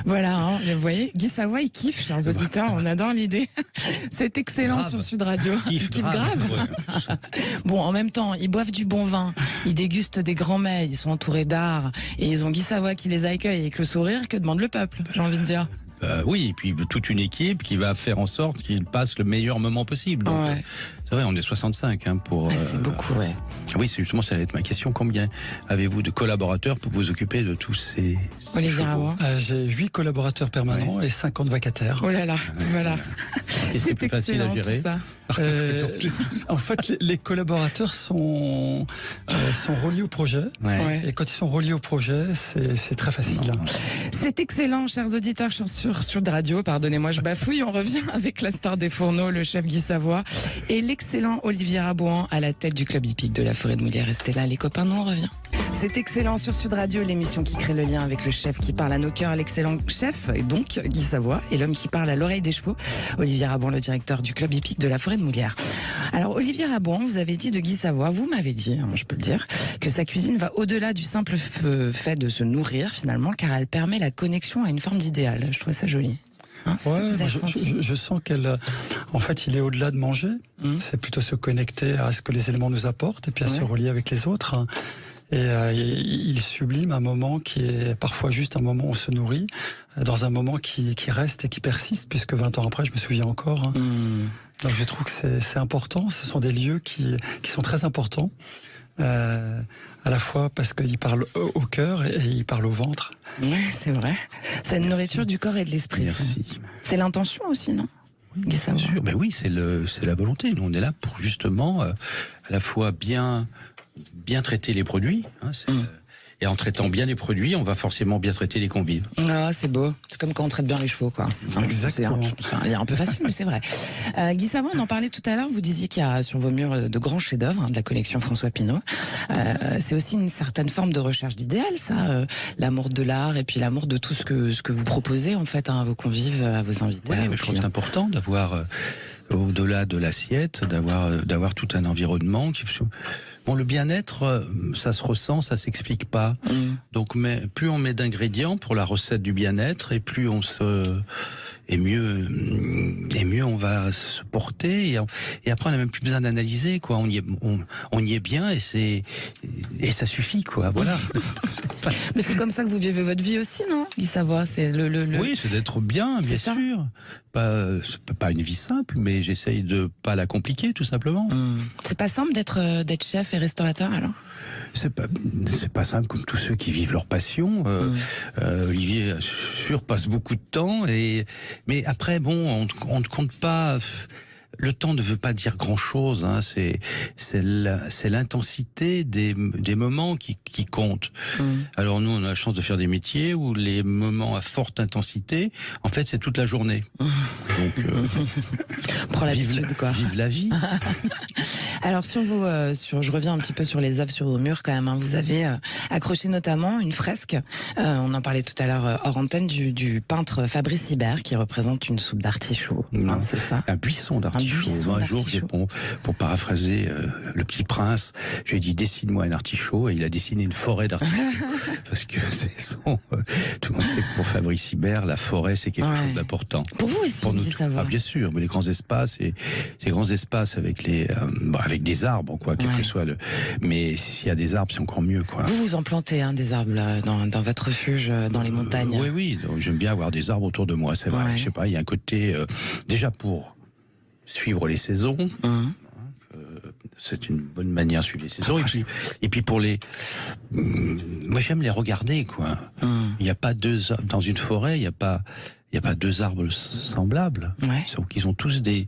S2: Voilà, hein, vous voyez, Guy Savoie, il kiffe, chers auditeurs, on adore l'idée. C'est excellent
S3: Grave.
S2: sur Sud Radio.
S3: Kiff
S2: Il kiffe
S3: grave.
S2: grave.
S3: Ouais.
S2: Bon, en même temps, ils boivent du bon vin, ils dégustent des grands mets, ils sont entourés d'art, et ils ont Guy Savoie qui les accueille avec le sourire que demande le peuple, j'ai envie de dire.
S3: Oui, et puis toute une équipe qui va faire en sorte qu'ils passent le meilleur moment possible. Donc,
S2: Ouais.
S3: c'est vrai, on est 65 pour.
S2: Ouais, c'est beaucoup, ouais.
S3: Oui, c'est justement, ça allait être ma question. Combien avez-vous de collaborateurs pour vous occuper de tous ces
S2: Olivier
S3: chevaux?
S2: Raoult.
S4: J'ai 8 collaborateurs permanents et 50 vacataires.
S2: Oh là là, voilà.
S3: Qu'est-ce qui est plus facile à
S2: excellent,
S3: gérer?
S2: tout ça.
S4: En fait, les collaborateurs sont reliés au projet.
S3: Ouais.
S2: Ouais.
S4: Et quand ils sont reliés au projet, c'est très facile.
S2: C'est excellent, chers auditeurs sur Sud Radio. Pardonnez-moi, je bafouille. On revient avec la star des fourneaux, le chef Guy Savoie, et l'excellent Olivier Rabouan à la tête du club hippique de la Forêt de Moulières. Restez là, les copains, nous on revient. C'est excellent sur Sud Radio, l'émission qui crée le lien avec le chef qui parle à nos cœurs, l'excellent chef, et donc Guy Savoy, et l'homme qui parle à l'oreille des chevaux, Olivier Rabouan, le directeur du club hippique de la Forêt de Moulières. Alors Olivier Rabouan, vous avez dit de Guy Savoy, vous m'avez dit, je peux le dire, que sa cuisine va au-delà du simple fait de se nourrir finalement, car elle permet la connexion à une forme d'idéal. Je trouve ça joli. Hein,
S4: ouais, je sens qu'elle, en fait, il est au-delà de manger. C'est plutôt se connecter à ce que les éléments nous apportent et puis à se relier avec les autres. Et il sublime un moment qui est parfois juste un moment où on se nourrit, dans un moment qui reste et qui persiste, puisque 20 ans après, je me souviens encore. Donc je trouve que c'est important. Ce sont des lieux qui sont très importants. À la fois parce qu'il parle au cœur et il parle au ventre.
S2: Oui, c'est vrai. C'est une nourriture du corps et de l'esprit.
S3: Merci.
S2: C'est l'intention aussi, non?
S3: Bien sûr, ben oui, c'est la volonté. Nous, on est là pour justement à la fois bien traiter les produits. Hein, et en traitant bien les produits, on va forcément bien traiter les convives.
S2: Ah, c'est beau. C'est comme quand on traite bien les chevaux, quoi.
S4: Exactement.
S2: C'est un lien un peu facile, mais c'est vrai. Guy Savoy, on en parlait tout à l'heure. Vous disiez qu'il y a sur vos murs de grands chefs-d'œuvre de la collection François Pinault. C'est aussi une certaine forme de recherche d'idéal, ça. L'amour de l'art et puis l'amour de tout ce que vous proposez, en fait, à vos convives, à vos invités.
S3: Oui, je trouve que c'est important d'avoir, au-delà de l'assiette, d'avoir tout un environnement qui... Bon, le bien-être, ça se ressent, ça s'explique pas. Donc, plus on met d'ingrédients pour la recette du bien-être, et plus et mieux on va se porter. Et après, on n'a même plus besoin d'analyser, quoi. On y est bien, et ça suffit, quoi. Voilà.
S2: Mais c'est comme ça que vous vivez votre vie aussi, non, Guy Savoy? C'est
S3: Oui, c'est d'être bien, bien sûr. Pas une vie simple, mais j'essaye de pas la compliquer, tout simplement.
S2: C'est pas simple d'être chef et restaurateur, alors?
S3: C'est pas simple, comme tous ceux qui vivent leur passion. Olivier, sûr, passe beaucoup de temps, mais après, bon, on ne compte pas. Le temps ne veut pas dire grand-chose. Hein. C'est l'intensité des moments qui comptent. Alors nous, on a la chance de faire des métiers où les moments à forte intensité, en fait, c'est toute la journée. Donc,
S2: prends l'habitude, quoi.
S3: Vive la vie.
S2: Alors je reviens un petit peu sur les œuvres sur vos murs quand même. Hein. Vous avez accroché notamment une fresque. On en parlait tout à l'heure hors antenne du peintre Fabrice Hibert qui représente une soupe d'artichaut. Hein, c'est ça.
S3: Un buisson d'artichaut. Un jour, pour paraphraser Le Petit Prince, je lui ai dit dessine-moi un artichaut, et il a dessiné une forêt d'artichauts. Parce que tout le monde sait que pour Fabrice Hibert, la forêt c'est quelque chose d'important.
S2: Pour vous aussi, Guy Savoy.
S3: Bien sûr, mais les grands espaces et ces grands espaces avec avec des arbres, quoi, quel que soit mais s'il y a des arbres, c'est encore mieux, quoi.
S2: Vous en plantez des arbres là, dans votre refuge, dans les montagnes.
S3: Oui, donc, j'aime bien avoir des arbres autour de moi, c'est vrai. Je sais pas, il y a un côté déjà pour suivre les saisons. C'est une bonne manière de suivre les saisons. Et puis pour moi j'aime les regarder, quoi. Il n'y a pas dans une forêt, il n'y a pas deux arbres semblables. Ils ont tous des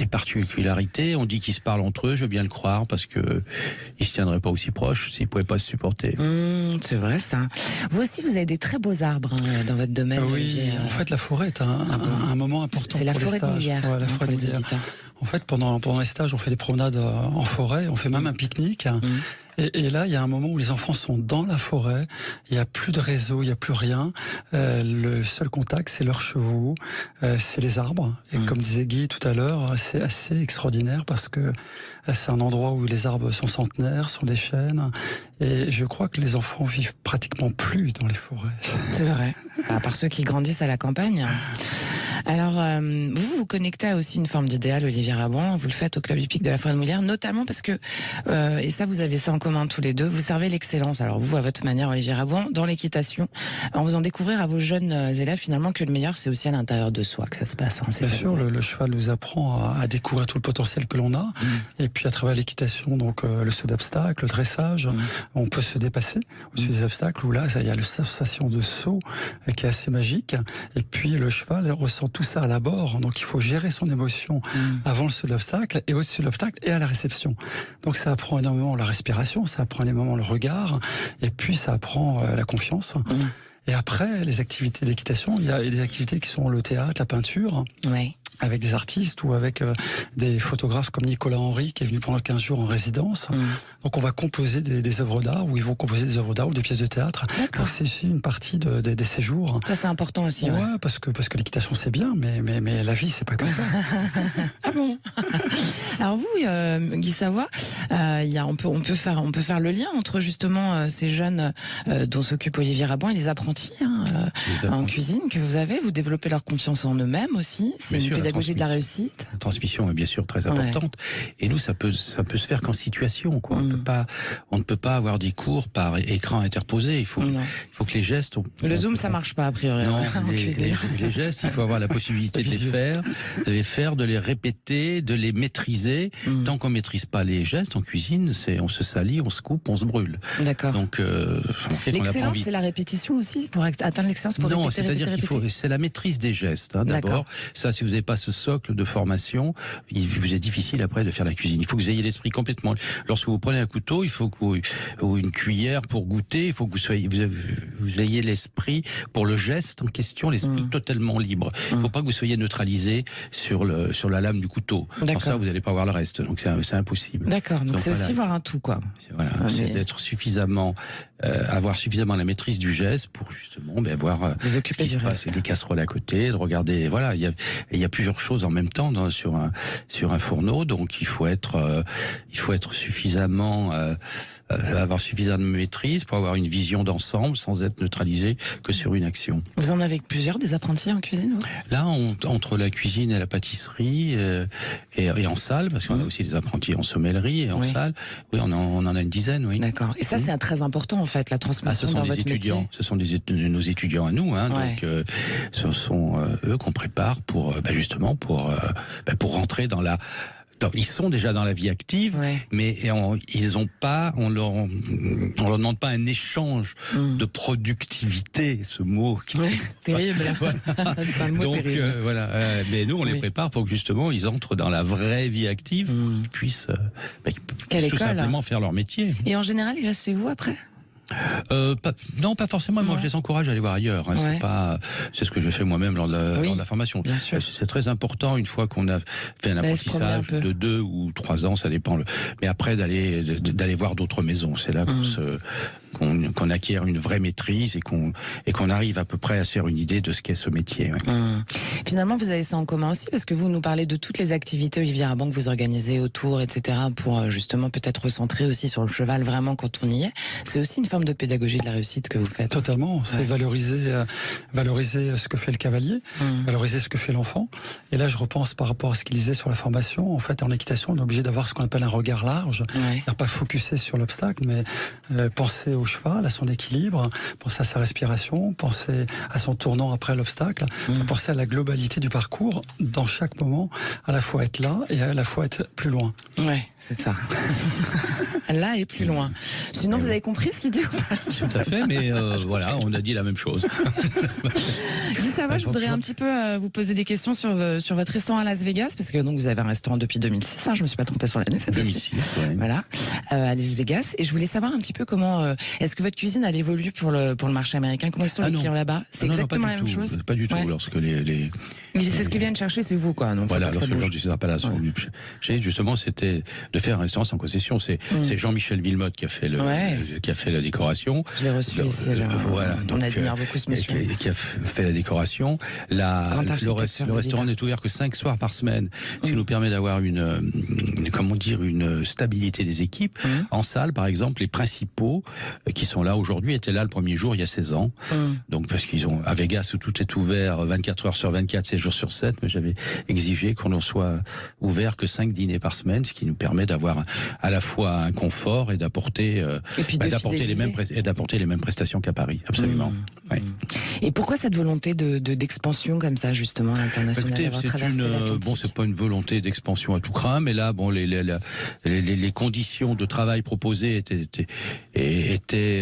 S3: particularités. On dit qu'ils se parlent entre eux, je veux bien le croire, parce que ils se tiendraient pas aussi proches s'ils pouvaient pas se supporter.
S2: C'est vrai, ça. Vous aussi, vous avez des très beaux arbres dans votre domaine.
S4: Oui, en fait, la forêt est un moment important.
S2: C'est la
S4: pour
S2: forêt de Moulières,
S4: la forêt
S2: pour
S4: de
S2: les
S4: Moulières.
S2: auditeurs.
S4: En fait, pendant les stages, on fait des promenades en forêt, on fait même un pique-nique. Et là, il y a un moment où les enfants sont dans la forêt, il n'y a plus de réseau, il n'y a plus rien. Le seul contact, c'est leurs chevaux, c'est les arbres. Et comme disait Guy tout à l'heure, c'est assez extraordinaire parce que c'est un endroit où les arbres sont centenaires, sont des chênes. Et je crois que les enfants vivent pratiquement plus dans les forêts.
S2: C'est vrai, à part ceux qui grandissent à la campagne. Alors, vous connectez à aussi une forme d'idéal, Olivier Rabouan. Vous le faites au club hippique de la Forêt de Moulières, notamment parce que, et ça, vous avez ça en commun tous les deux, vous servez l'excellence. Alors vous, à votre manière, Olivier Rabouan, dans l'équitation, en faisant découvrir à vos jeunes élèves finalement que le meilleur, c'est aussi à l'intérieur de soi que ça se passe. Hein,
S4: Bien sûr, le cheval nous apprend à découvrir tout le potentiel que l'on a. Et puis à travers l'équitation, donc le saut d'obstacle, le dressage, on peut se dépasser au-dessus des obstacles, où là, il y a la sensation de saut qui est assez magique. Et puis le cheval ressent tout ça à l'abord, donc il faut gérer son émotion avant le saut de l'obstacle et au-dessus de l'obstacle et à la réception. Donc ça apprend énormément la respiration, ça apprend énormément le regard, et puis ça apprend la confiance. Et après, les activités d'équitation, il y a des activités qui sont le théâtre, la peinture. avec des artistes ou avec des photographes comme Nicolas Henry qui est venu pendant 15 jours en résidence. Donc on va composer des œuvres d'art, ou ils vont composer des œuvres d'art ou des pièces de théâtre. Donc c'est aussi une partie des séjours.
S2: Ça c'est important aussi.
S4: Ouais, parce que l'équitation c'est bien, mais la vie c'est pas que ça.
S2: Ah bon? Alors vous, Guy Savoie, on peut faire le lien entre justement ces jeunes dont s'occupe Olivier Rabon et les apprentis en cuisine que vous avez. Vous développez leur confiance en eux-mêmes aussi. C'est une pédagogie de la réussite.
S3: La transmission est bien sûr très importante. Et nous, ça peut se faire qu'en situation, quoi. On ne peut pas avoir des cours par écran interposé. Il faut que les gestes.
S2: Le Zoom, ça marche pas a priori.
S3: Non,
S2: en cuisine.
S3: les gestes, il faut avoir la possibilité de les faire, de les répéter, de les maîtriser. Tant qu'on maîtrise pas les gestes en cuisine, on se salit, on se coupe, on se brûle.
S2: D'accord.
S3: Donc,
S2: l'excellence, c'est la répétition aussi pour atteindre l'excellence.
S3: Non, c'est-à-dire c'est la maîtrise des gestes. D'abord, ça, si vous n'avez pas ce socle de formation, il vous est difficile après de faire la cuisine. Il faut que vous ayez l'esprit complètement. Lorsque vous prenez un couteau, il faut ou une cuillère pour goûter. Il faut que vous ayez l'esprit pour le geste en question, l'esprit totalement libre. Il ne faut pas que vous soyez neutralisé sur la lame du couteau. Sans ça, vous n'allez pas voir le reste. Donc c'est impossible.
S2: D'accord. Donc c'est aussi voir un tout, quoi.
S3: C'est d'être suffisamment, avoir suffisamment la maîtrise du geste pour justement voir
S2: vous occuper
S3: ce qui se passe, des casseroles à côté, de regarder. Voilà, il y a plusieurs choses en même temps sur un fourneau, donc il faut être suffisamment avoir suffisamment de maîtrise pour avoir une vision d'ensemble sans être neutralisé que sur une action.
S2: Vous en avez plusieurs des apprentis en cuisine, vous ?
S3: Là, entre la cuisine et la pâtisserie et en salle, parce qu'on a aussi des apprentis en sommellerie et en salle, oui, on en a une dizaine, oui.
S2: D'accord. Et ça, c'est très important en fait, la transmission dans votre métier.
S3: Ce sont nos étudiants à nous, donc ce sont eux qu'on prépare pour justement pour rentrer dans la. Ils sont déjà dans la vie active, mais ils ont pas, on leur demande pas un échange de productivité, ce mot qui est
S2: terrible. C'est pas le mot
S3: donc
S2: terrible.
S3: Mais nous on les prépare pour que justement ils entrent dans la vraie vie active, pour qu'ils puissent tout simplement faire leur métier.
S2: Et en général, ils restent chez vous après ?
S3: Non, pas forcément. Moi, je les encourage à aller voir ailleurs. C'est ce que je fais moi-même lors de la formation. C'est très important une fois qu'on a fait un apprentissage de 2 ou 3 ans, ça dépend. Mais après d'aller voir d'autres maisons, c'est là qu'on acquiert une vraie maîtrise et qu'on arrive à peu près à se faire une idée de ce qu'est ce métier.
S2: Finalement, vous avez ça en commun aussi parce que vous nous parlez de toutes les activités, Olivier Rabon, que vous organisez autour, etc. pour justement peut-être recentrer aussi sur le cheval vraiment quand on y est. C'est aussi une forme de pédagogie de la réussite que vous faites.
S4: Totalement, c'est valoriser ce que fait le cavalier, valoriser ce que fait l'enfant. Et là, je repense par rapport à ce qu'il disait sur la formation. En fait, en équitation, on est obligé d'avoir ce qu'on appelle un regard large, c'est-à-dire pas focuser sur l'obstacle, mais penser au cheval, à son équilibre, penser à sa respiration, penser à son tournant après l'obstacle, penser à la globalité du parcours dans chaque moment, à la fois être là et à la fois être plus loin.
S2: Ouais, c'est ça. Là et plus loin. Sinon, vous avez compris ce qu'il dit ou pas ?
S3: Tout à fait, mais voilà, on a dit la même chose.
S2: Guy Savoie, je voudrais un petit peu vous poser des questions sur votre restaurant à Las Vegas, parce que donc vous avez un restaurant depuis 2006, je me suis pas trompée sur l'année, cette
S3: 2006,
S2: voilà, à Las Vegas. Et je voulais savoir un petit peu comment, est-ce que votre cuisine elle évolue pour le marché américain ? Comment sont les clients là-bas ? C'est exactement la même chose ?
S3: Pas du tout, lorsque
S2: c'est ce qu'ils viennent chercher, c'est vous, quoi. Donc,
S3: voilà, lorsque je suis appellation justement, c'était de faire un restaurant sans concession. C'est Jean-Michel Villemotte qui a fait la décoration.
S2: Je l'ai reçu ici. On admire beaucoup ce monsieur.
S3: Qui a fait la décoration. Le restaurant n'est ouvert que 5 soirs par semaine, ce qui nous permet d'avoir une stabilité des équipes. En salle, par exemple, les principaux qui sont là aujourd'hui étaient là le premier jour il y a 16 ans. Donc parce à Vegas où tout est ouvert 24 heures sur 24, 7 jours sur 7, mais j'avais exigé qu'on ne soit ouvert que 5 dîners par semaine, ce qui nous permet d'avoir à la fois un confort et d'apporter les mêmes prestations qu'à Paris. Absolument.
S2: Et pourquoi cette volonté d'expansion comme ça, justement, à l'international ?
S3: C'est pas une volonté d'expansion à tout craint, mais là, les conditions de travail proposées étaient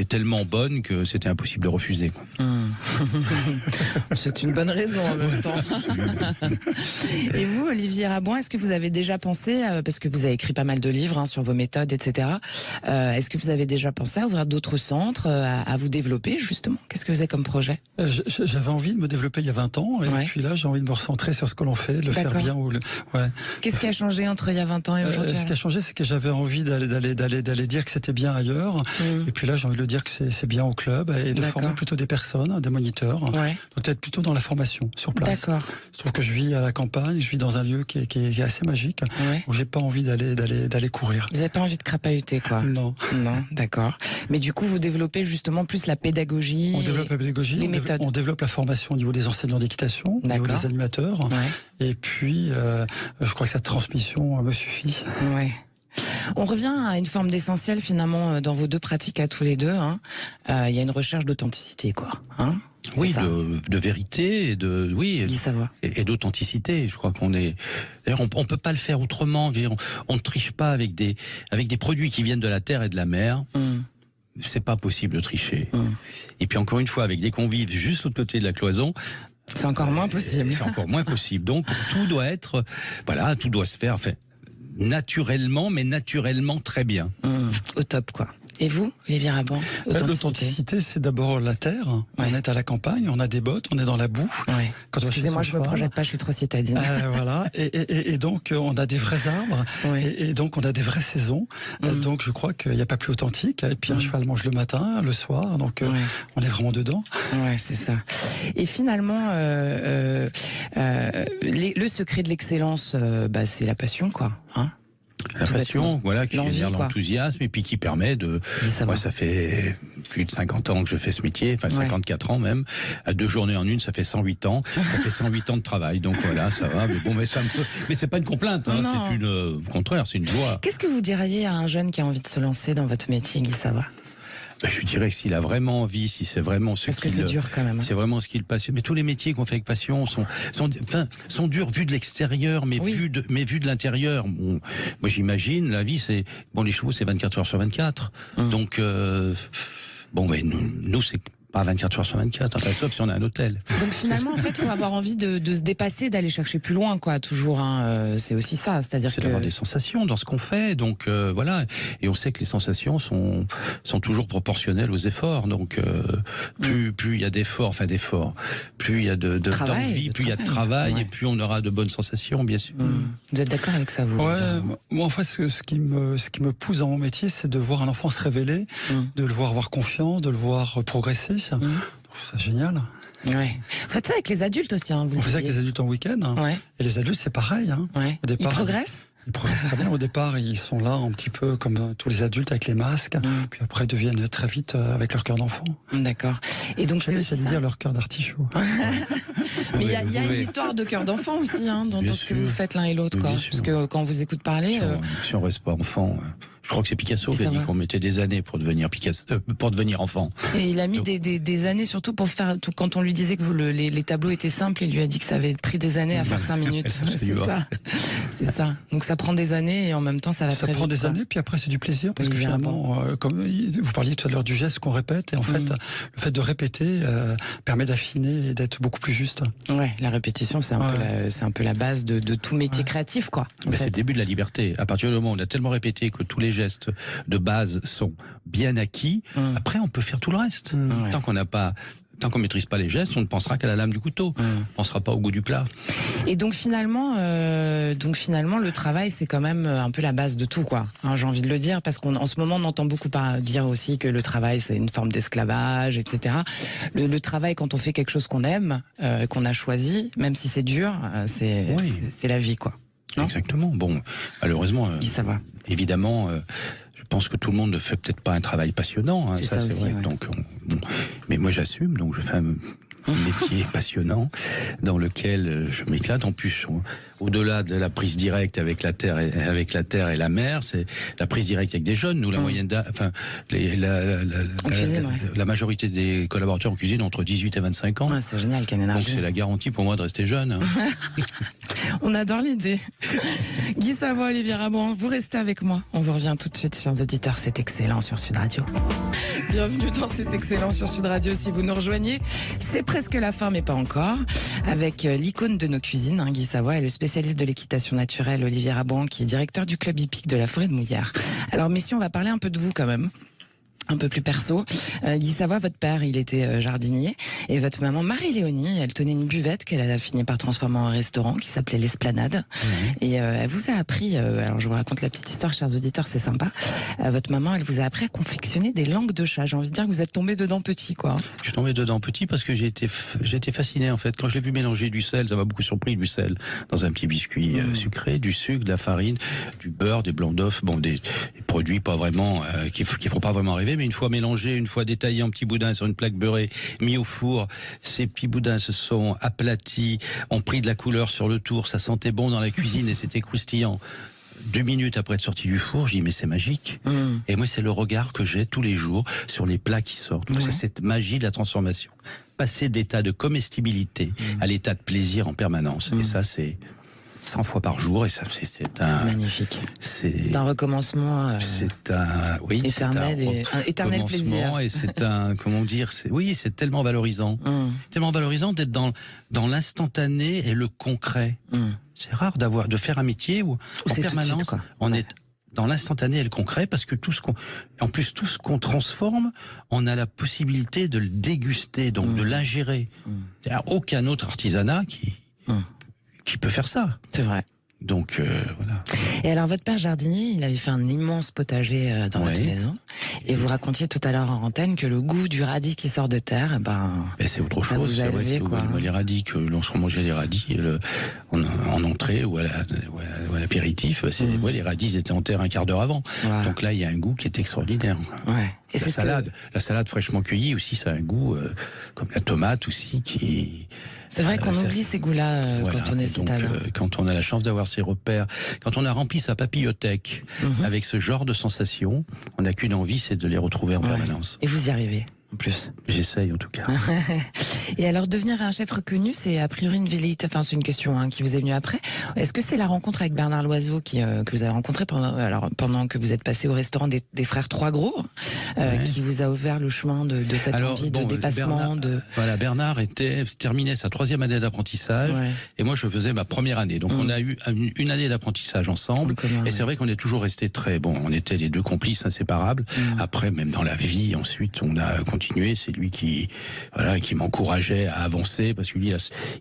S3: tellement bonnes que c'était impossible de refuser.
S2: C'est une bonne raison en même temps. Et vous, Olivier Rabon, est-ce que vous avez déjà pensé, parce que vous avez écrit pas mal de livres sur vos méthodes, etc. Est-ce que vous avez déjà pensé à ouvrir d'autres centres, à vous développer justement ? Qu'est-ce que vous vous avez comme projet?
S4: J'avais envie de me développer il y a 20 ans, et puis là, j'ai envie de me recentrer sur ce que l'on fait, de le faire bien.
S2: Qu'est-ce qui a changé entre il y a 20 ans et aujourd'hui?
S4: Ce qui a changé, c'est que j'avais envie d'aller dire que c'était bien ailleurs, et puis là, j'ai envie de le dire que c'est bien au club, et de former plutôt des personnes, des moniteurs, donc être plutôt dans la formation, sur place. Je trouve que je vis à la campagne, je vis dans un lieu qui est assez magique, où j'ai pas envie d'aller courir.
S2: Vous n'avez pas envie de crapahuter, quoi?
S4: Non.
S2: Non, d'accord. Mais du coup, vous développez justement plus la pédagogie.
S4: On développe la pédagogie,
S2: les méthodes.
S4: On développe la formation au niveau des enseignants d'équitation, au niveau des animateurs. Et puis, je crois que cette transmission me suffit.
S2: Ouais. On revient à une forme d'essentiel finalement dans vos deux pratiques à tous les deux. Il y a une recherche d'authenticité, quoi.
S3: Oui, de vérité, et d'authenticité. Je crois qu'on est. D'ailleurs, on peut pas le faire autrement. On ne triche pas avec des produits qui viennent de la terre et de la mer. C'est pas possible de tricher. Et puis encore une fois, avec des convives juste de l'autre côté de la cloison.
S2: C'est encore moins possible.
S3: C'est encore moins possible. Donc tout doit être, tout doit se faire, naturellement, mais naturellement très bien.
S2: Au top, quoi. Et vous, Olivier Raban?
S4: L'authenticité, c'est d'abord la terre. On est à la campagne, on a des bottes, on est dans la boue.
S2: Excusez-moi, je me projette pas, je suis trop citadine.
S4: Voilà. Et donc, on a des vrais arbres. Et donc, on a des vraies saisons. Donc, je crois qu'il n'y a pas plus authentique. Et puis, un cheval mange le matin, le soir. Donc, on est vraiment dedans.
S2: Ouais, c'est ça. Et finalement, le secret de l'excellence, c'est la passion, quoi.
S3: La passion, qui génère l'enthousiasme et puis qui permet de... Moi, ça fait plus de 50 ans que je fais ce métier, 54 ans même. À 2 journées en une, ça fait 108 ans. Ça fait 108 ans de travail, donc voilà, ça va. Mais c'est pas une complainte, c'est au contraire, c'est une joie.
S2: Qu'est-ce que vous diriez à un jeune qui a envie de se lancer dans votre métier, Guy Savoie?
S3: Je dirais que s'il a vraiment envie, si c'est vraiment ce
S2: Parce que c'est dur quand même.
S3: C'est vraiment ce qu'il passionne. Mais tous les métiers qu'on fait avec passion sont durs vus de l'extérieur, mais vus de l'intérieur. Bon, moi j'imagine, la vie c'est... les chevaux c'est 24 heures sur 24. Donc, nous c'est pas 24 heures sur 24, sauf si on a un hôtel.
S2: Donc finalement, en fait, il faut avoir envie de se dépasser, d'aller chercher plus loin, quoi. Toujours, c'est aussi ça. C'est-à-dire que
S3: d'avoir des sensations dans ce qu'on fait. Donc voilà. Et on sait que les sensations sont toujours proportionnelles aux efforts. Donc plus il y a d'efforts, plus il y a d'envie, plus il y a de travail, et plus on aura de bonnes sensations, bien sûr.
S2: Vous êtes d'accord avec ça, vous?
S4: Moi, en fait, ce qui me pousse dans mon métier, c'est de voir un enfant se révéler, de le voir avoir confiance, de le voir progresser. Je trouve ça génial.
S2: Vous faites ça avec les adultes aussi, vous
S4: On fait ça avec les adultes en week-end. Et les adultes, c'est pareil. Au départ,
S2: ils progressent?
S4: Ils progressent très bien. Au départ, ils sont là un petit peu comme tous les adultes avec les masques. Puis après, ils deviennent très vite avec leur cœur d'enfant.
S2: D'accord. Et donc, c'est aussi ça.
S4: dire leur cœur d'artichaut.
S2: Mais il y a une histoire de cœur d'enfant aussi, dans ce que vous faites l'un et l'autre, quoi. Parce que quand on vous écoute parler...
S3: Si on reste pas enfant... Je crois que c'est Picasso qui a dit qu'on mettait des années pour devenir enfant.
S2: Et il a mis des années surtout pour faire tout. Quand on lui disait que les tableaux étaient simples, il lui a dit que ça avait pris des années à faire 5 minutes. C'est ça. Donc ça prend des années et en même temps ça va très vite. Ça prend des
S4: années, puis après c'est du plaisir parce que finalement, comme vous parliez tout à l'heure du geste qu'on répète, et en fait, le fait de répéter permet d'affiner et d'être beaucoup plus juste.
S2: Ouais, la répétition c'est un peu la base de tout métier créatif, quoi.
S3: C'est le début de la liberté. À partir du moment où on a tellement répété que tous les gestes de base sont bien acquis, après on peut faire tout le reste. Tant qu'on maîtrise pas les gestes, on ne pensera qu'à la lame du couteau. On ne pensera pas au goût du plat.
S2: Et donc finalement, le travail, c'est quand même un peu la base de tout, quoi. J'ai envie de le dire, parce qu'en ce moment, on entend beaucoup dire aussi que le travail, c'est une forme d'esclavage, etc. Le travail, quand on fait quelque chose qu'on aime, qu'on a choisi, même si c'est dur, c'est la vie, quoi. Non ?
S3: Exactement. Bon, malheureusement,
S2: ça va.
S3: Évidemment, je pense que tout le monde ne fait peut-être pas un travail passionnant.
S2: C'est ça aussi,
S3: vrai. Donc, mais moi j'assume, donc je fais un métier passionnant dans lequel je m'éclate. En plus, au-delà de la prise directe avec la terre et la mer, c'est la prise directe avec des jeunes. Nous, la moyenne d'âge, la majorité des collaborateurs en cuisine ont entre 18 et 25 ans.
S2: C'est génial, Canet.
S3: Donc c'est la garantie pour moi de rester jeune.
S2: On adore l'idée. Guy Savoie, Olivier Raban, vous restez avec moi. On vous revient tout de suite, chers auditeurs. C'est excellent sur Sud Radio. Bienvenue dans C'est excellent sur Sud Radio. Si vous nous rejoignez, c'est presque la fin, mais pas encore. Avec l'icône de nos cuisines, Guy Savoie, et le spécialiste de l'équitation naturelle, Olivier Raban, qui est directeur du club hippique de la Forêt de Mouillères. Alors, messieurs, on va parler un peu de vous quand même. un peu plus perso. Guy Savoie, votre père, il était jardinier. Et votre maman, Marie-Léonie, elle tenait une buvette qu'elle a fini par transformer en restaurant qui s'appelait l'Esplanade. Et elle vous a appris, alors je vous raconte la petite histoire, chers auditeurs, c'est sympa. Votre maman, elle vous a appris à confectionner des langues de chat. J'ai envie de dire que vous êtes tombé dedans petit, quoi.
S3: Je suis tombé dedans petit parce que j'ai été fasciné, en fait. Quand je l'ai vu mélanger du sel, ça m'a beaucoup surpris, du sel dans un petit biscuit sucré, du sucre, de la farine, du beurre, des blancs d'œufs, bon, des produits pas vraiment, qui font pas vraiment rêver, mais une fois mélangés, une fois détaillés en petits boudins sur une plaque beurrée, mis au four, ces petits boudins se sont aplatis, ont pris de la couleur sur le tour, ça sentait bon dans la cuisine et c'était croustillant. 2 minutes après être sorti du four, je dis mais c'est magique. Et moi c'est le regard que j'ai tous les jours sur les plats qui sortent. C'est cette magie de la transformation. Passer d'état de comestibilité à l'état de plaisir en permanence. Et ça c'est 100 fois par jour et ça c'est un
S2: magnifique.
S3: C'est
S2: un recommencement
S3: c'est un oui,
S2: éternel
S3: un
S2: éternel plaisir
S3: et c'est un comment dire, c'est tellement valorisant. Tellement valorisant d'être dans l'instantané et le concret. C'est rare de faire un métier où en permanence on est dans l'instantané et le concret, parce que tout ce qu'on transforme, on a la possibilité de le déguster, donc de l'ingérer. Il n'y a aucun autre artisanat qui peut faire ça.
S2: C'est vrai.
S3: Donc voilà.
S2: Et alors votre père jardinier, il avait fait un immense potager dans votre maison. Et vous racontiez tout à l'heure en antenne que le goût du radis qui sort de terre,
S3: c'est autre chose.
S2: Vous a élevé, quoi.
S3: Les radis, lorsqu'on mangeait les radis en entrée ou à l'apéritif, les radis étaient en terre un quart d'heure avant. Donc là, il y a un goût qui est extraordinaire.
S2: Et
S3: la salade fraîchement cueillie aussi, ça a un goût comme la tomate aussi qui.
S2: C'est vrai qu'on oublie ces goûts-là quand on est citadin.
S3: Quand on a la chance d'avoir ces repères, quand on a rempli sa papillothèque avec ce genre de sensations, on n'a qu'une envie, c'est de les retrouver en permanence.
S2: Et vous y arrivez, en plus.
S3: J'essaye en tout cas.
S2: Et alors devenir un chef reconnu, c'est a priori une velléité, enfin c'est une question qui vous est venue après. Est-ce que c'est la rencontre avec Bernard Loiseau que vous avez rencontré pendant que vous êtes passé au restaurant des frères Trois Gros, qui vous a ouvert le chemin de cette envie de dépassement
S3: Bernard terminait sa 3e année d'apprentissage et moi je faisais ma première année. Donc on a eu une année d'apprentissage ensemble et c'est vrai qu'on est toujours resté on était les deux complices inséparables. Après, même dans la vie, ensuite on a continué. C'est lui qui m'encourageait à avancer parce que lui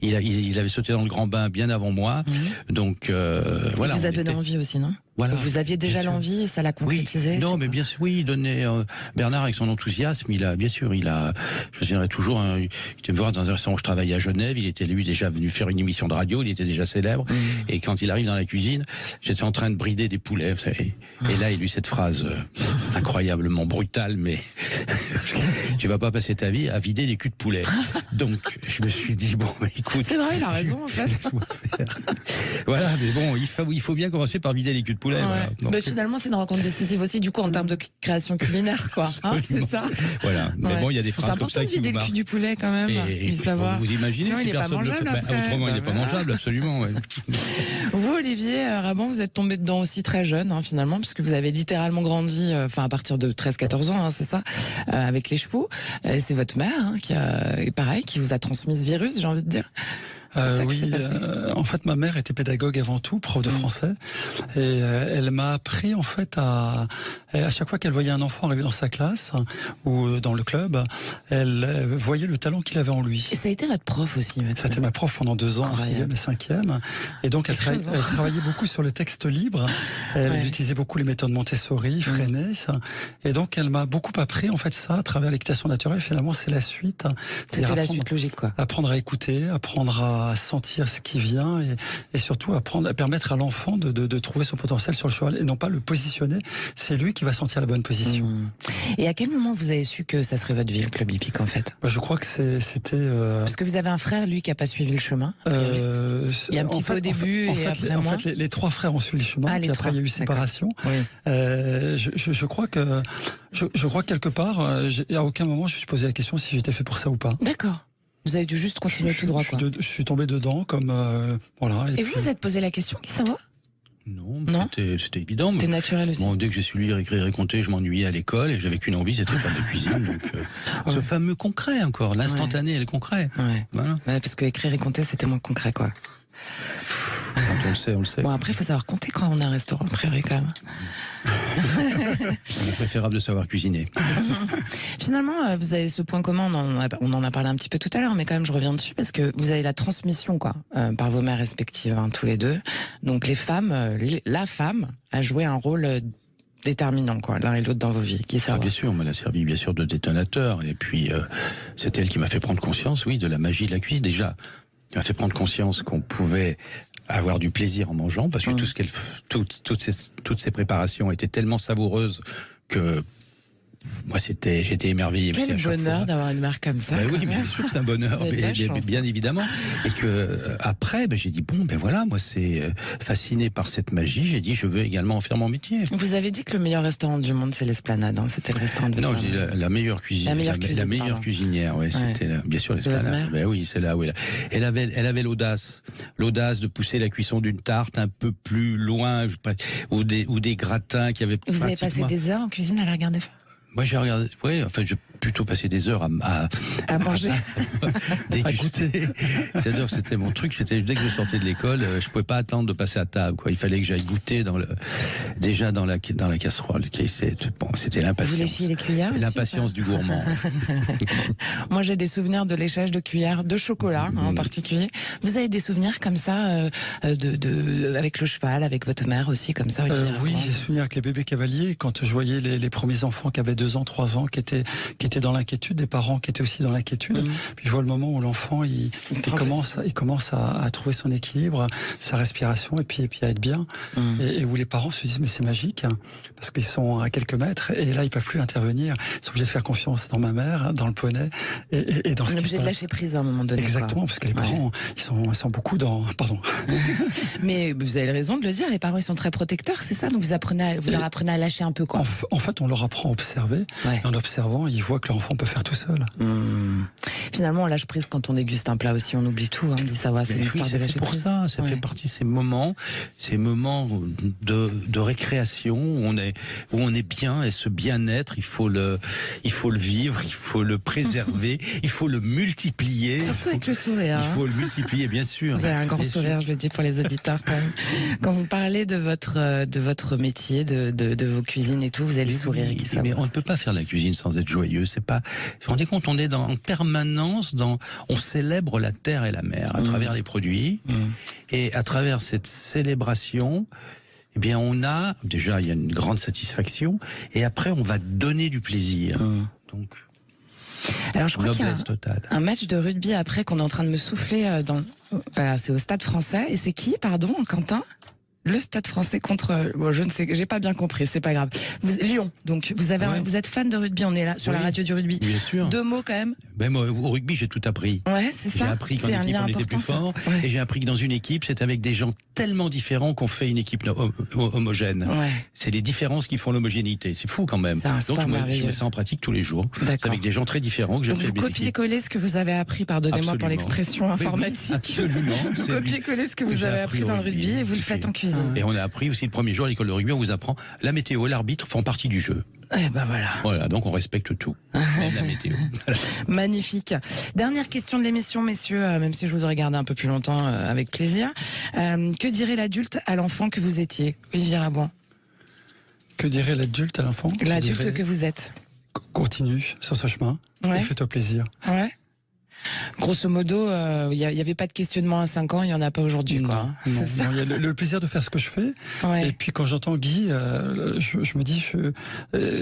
S3: il avait sauté dans le grand bain bien avant moi. Donc voilà.
S2: Il vous a donné envie aussi, non? Voilà. Vous aviez déjà l'envie et ça l'a concrétisé?
S3: Oui. Non, mais bien sûr, il donnait Bernard avec son enthousiasme. Je me souviendrai toujours. Il était me voir dans un restaurant où je travaillais à Genève. Il était lui déjà venu faire une émission de radio. Il était déjà célèbre. Et quand il arrive dans la cuisine, j'étais en train de brider des poulets. Vous savez. Et là, il eut cette phrase incroyablement brutale, mais tu vas pas passer ta vie à vider des culs de poulet. Donc, je me suis dit écoute.
S2: C'est vrai, il a raison en fait.
S3: Voilà, mais bon, il faut bien commencer par vider les culs de poulet. Voilà. Donc,
S2: finalement, c'est une rencontre décisive aussi, du coup, en termes de création culinaire, quoi. C'est ça.
S3: Voilà. Mais bon, il y a des phrases comme ça qui vous marquent.
S2: C'est important de vider le cul du poulet, quand même.
S3: Et vous imaginez
S2: sinon,
S3: si personne ne le fait. Autrement, il n'est pas mangeable, absolument.
S2: Vous, Olivier Raban, vous êtes tombé dedans aussi très jeune, finalement, puisque vous avez littéralement grandi, à partir de 13-14 ans, c'est ça, avec les chevaux. C'est votre mère, qui vous a transmis ce virus, j'ai envie de dire.
S4: Oui, en fait, ma mère était pédagogue avant tout, prof de français, et elle m'a appris en fait à chaque fois qu'elle voyait un enfant arriver dans sa classe ou dans le club, elle voyait le talent qu'il avait en lui.
S2: Et ça a été votre prof aussi, votre
S4: Ça a été ma prof pendant 2 ans, en 6e et 5e, et donc elle travaillait beaucoup sur le texte libre. Elle utilisait beaucoup les méthodes Montessori, Freinet, et donc elle m'a beaucoup appris en fait ça à travers l'équitation naturelle. Finalement, c'est la suite.
S2: C'était la suite logique, quoi.
S4: Apprendre à écouter, apprendre à sentir ce qui vient et surtout à permettre à l'enfant de trouver son potentiel sur le cheval et non pas le positionner. C'est lui qui va sentir la bonne position.
S2: Et à quel moment vous avez su que ça serait votre vie, le club hippique, en fait?
S4: Je crois que c'était...
S2: Parce que vous avez un frère, lui, qui n'a pas suivi le chemin. Il y a un petit peu au début et après moi.
S4: En fait, les 3 frères ont suivi le chemin, puis après il y a eu séparation. Je crois que quelque part, à aucun moment je me suis posé la question si j'étais fait pour ça ou pas.
S2: D'accord. Vous avez dû juste continuer tout droit, quoi.
S4: Je suis tombé dedans, comme voilà.
S2: Et vous vous êtes posé la question, qui ça va?
S3: Non, c'était évident.
S2: C'était naturel aussi.
S3: Dès que j'ai su lire, écrire et compter, je m'ennuyais à l'école et j'avais qu'une envie, c'était de faire de la cuisine. Donc, ce fameux concret encore, l'instantané et le concret. Voilà.
S2: Parce que écrire et compter, c'était moins concret, quoi.
S3: Quand on le sait.
S2: Bon, après, il faut savoir compter quand on a un restaurant, a priori, quand même.
S3: Il est préférable de savoir cuisiner.
S2: Finalement, vous avez ce point commun, on en a parlé un petit peu tout à l'heure, mais quand même je reviens dessus parce que vous avez la transmission par vos mères respectives, tous les deux. Donc les femmes, la femme a joué un rôle déterminant, l'un et l'autre dans vos vies.
S3: Bien sûr, elle a servi bien sûr de détonateur. Et puis c'est elle qui m'a fait prendre conscience, oui, de la magie de la cuisine. Déjà, elle m'a fait prendre conscience qu'on pouvait avoir du plaisir en mangeant, parce que toutes ces préparations étaient tellement savoureuses que moi j'étais émerveillé.
S2: Quel bonheur d'avoir une mère comme ça.
S3: Oui, bien sûr que c'est un bonheur, bien évidemment. Et que après, j'ai dit voilà, moi c'est fasciné par cette magie. J'ai dit je veux également en faire mon métier.
S2: Vous avez dit que le meilleur restaurant du monde c'est l'Esplanade. C'était le restaurant de.
S3: Non, j'ai dit la meilleure cuisine. La meilleure cuisinière. C'était bien sûr l'Esplanade. Oui, c'est là où elle avait l'audace de pousser la cuisson d'une tarte un peu plus loin, ou des gratins qui avaient.
S2: Vous avez passé des heures en cuisine à la regarder faire.
S3: Moi, j'ai regardé. Oui, enfin, j'ai plutôt passé des heures
S2: à manger,
S3: déguster. C'est-à-dire, c'était mon truc. C'était dès que je sortais de l'école, je pouvais pas attendre de passer à table. Il fallait que j'aille goûter déjà dans la casserole. C'était l'impatience.
S2: Vous léchiez les cuillères aussi,
S3: l'impatience du gourmand.
S2: Moi, j'ai des souvenirs de léchage de cuillères de chocolat en particulier. Vous avez des souvenirs comme ça avec le cheval, avec votre mère aussi, comme ça?
S4: Oui, j'ai souvenir avec les bébés cavaliers, quand je voyais les premiers enfants qui avaient 2 ans, 3 ans, qui étaient dans l'inquiétude, des parents qui étaient aussi dans l'inquiétude. Puis je vois le moment où l'enfant il commence à trouver son équilibre, sa respiration, et puis à être bien, et où les parents se disent mais c'est magique, parce qu'ils sont à quelques mètres, et là ils peuvent plus intervenir, ils sont obligés de faire confiance dans ma mère, dans le poney, et dans ce qui se passe. On est obligé
S2: de lâcher prise à un moment donné.
S4: Exactement, parce que les parents ils sont beaucoup dans. Pardon.
S2: Mais vous avez raison de le dire, les parents ils sont très protecteurs, c'est ça, donc vous leur apprenez à lâcher un peu
S4: En fait, on leur apprend à observer. Et en observant, ils voient que leur enfant peut faire tout seul.
S2: Finalement, on lâche prise quand on déguste un plat aussi, on oublie tout. C'est une histoire de lâcher prise.
S3: Ça fait partie de ces moments de récréation où on est bien, et ce bien-être, il faut le vivre, il faut le préserver, il faut le multiplier.
S2: Surtout avec le sourire.
S3: Il faut le multiplier, bien sûr.
S2: Vous avez un grand sourire, je le dis pour les auditeurs quand même. Quand vous parlez de votre métier, de vos cuisines et tout, vous avez le sourire.
S3: Mais on ne peut pas faire la cuisine sans être joyeux. C'est pas. Vous vous rendez compte, on est en permanence on célèbre la terre et la mer à travers les produits, et à travers cette célébration, eh bien, il y a une grande satisfaction, et après, on va donner du plaisir. Donc.
S2: Alors, je crois qu'il y a un match de rugby après qu'on est en train de me souffler c'est au Stade Français, et c'est qui, pardon, Quentin? Le Stade Français contre, je ne sais, j'ai pas bien compris, c'est pas grave. Lyon, donc vous êtes fan de rugby, on est là sur la radio du rugby.
S3: Bien sûr.
S2: 2 mots quand même.
S3: Moi, au rugby, j'ai tout appris.
S2: Ouais, c'est ça.
S3: J'ai appris qu'en équipe, on était plus fort, et j'ai appris que dans une équipe, c'est avec des gens tellement différents qu'on fait une équipe homogène. Ouais. C'est les différences qui font l'homogénéité. C'est fou quand même.
S2: Donc
S3: je mets ça en pratique tous les jours. C'est avec des gens très différents que je fais mes équipes.
S2: Vous copiez-coller ce que vous avez appris, pardonnez-moi pour l'expression informatique.
S3: Absolument.
S2: Vous copiez-coller ce que vous avez appris dans le rugby et vous le faites en cuisine.
S3: Et on a appris aussi le premier jour à l'école de rugby, on vous apprend la météo et l'arbitre font partie du jeu.
S2: Eh ben voilà.
S3: Voilà, donc on respecte tout. Même la météo.
S2: Magnifique. Dernière question de l'émission, messieurs, même si je vous aurais gardé un peu plus longtemps avec plaisir. Que dirait l'adulte à l'enfant que vous étiez, Olivier Rabouin?
S4: Que dirait l'adulte à l'enfant?
S2: L'adulte que vous êtes.
S4: Continue sur ce chemin et fais-toi plaisir.
S2: Ouais. Grosso modo, il y avait pas de questionnement à 5 ans, il y en a pas aujourd'hui, quoi.
S4: Non, il y a le plaisir de faire ce que je fais. Ouais. Et puis quand j'entends Guy, je me dis,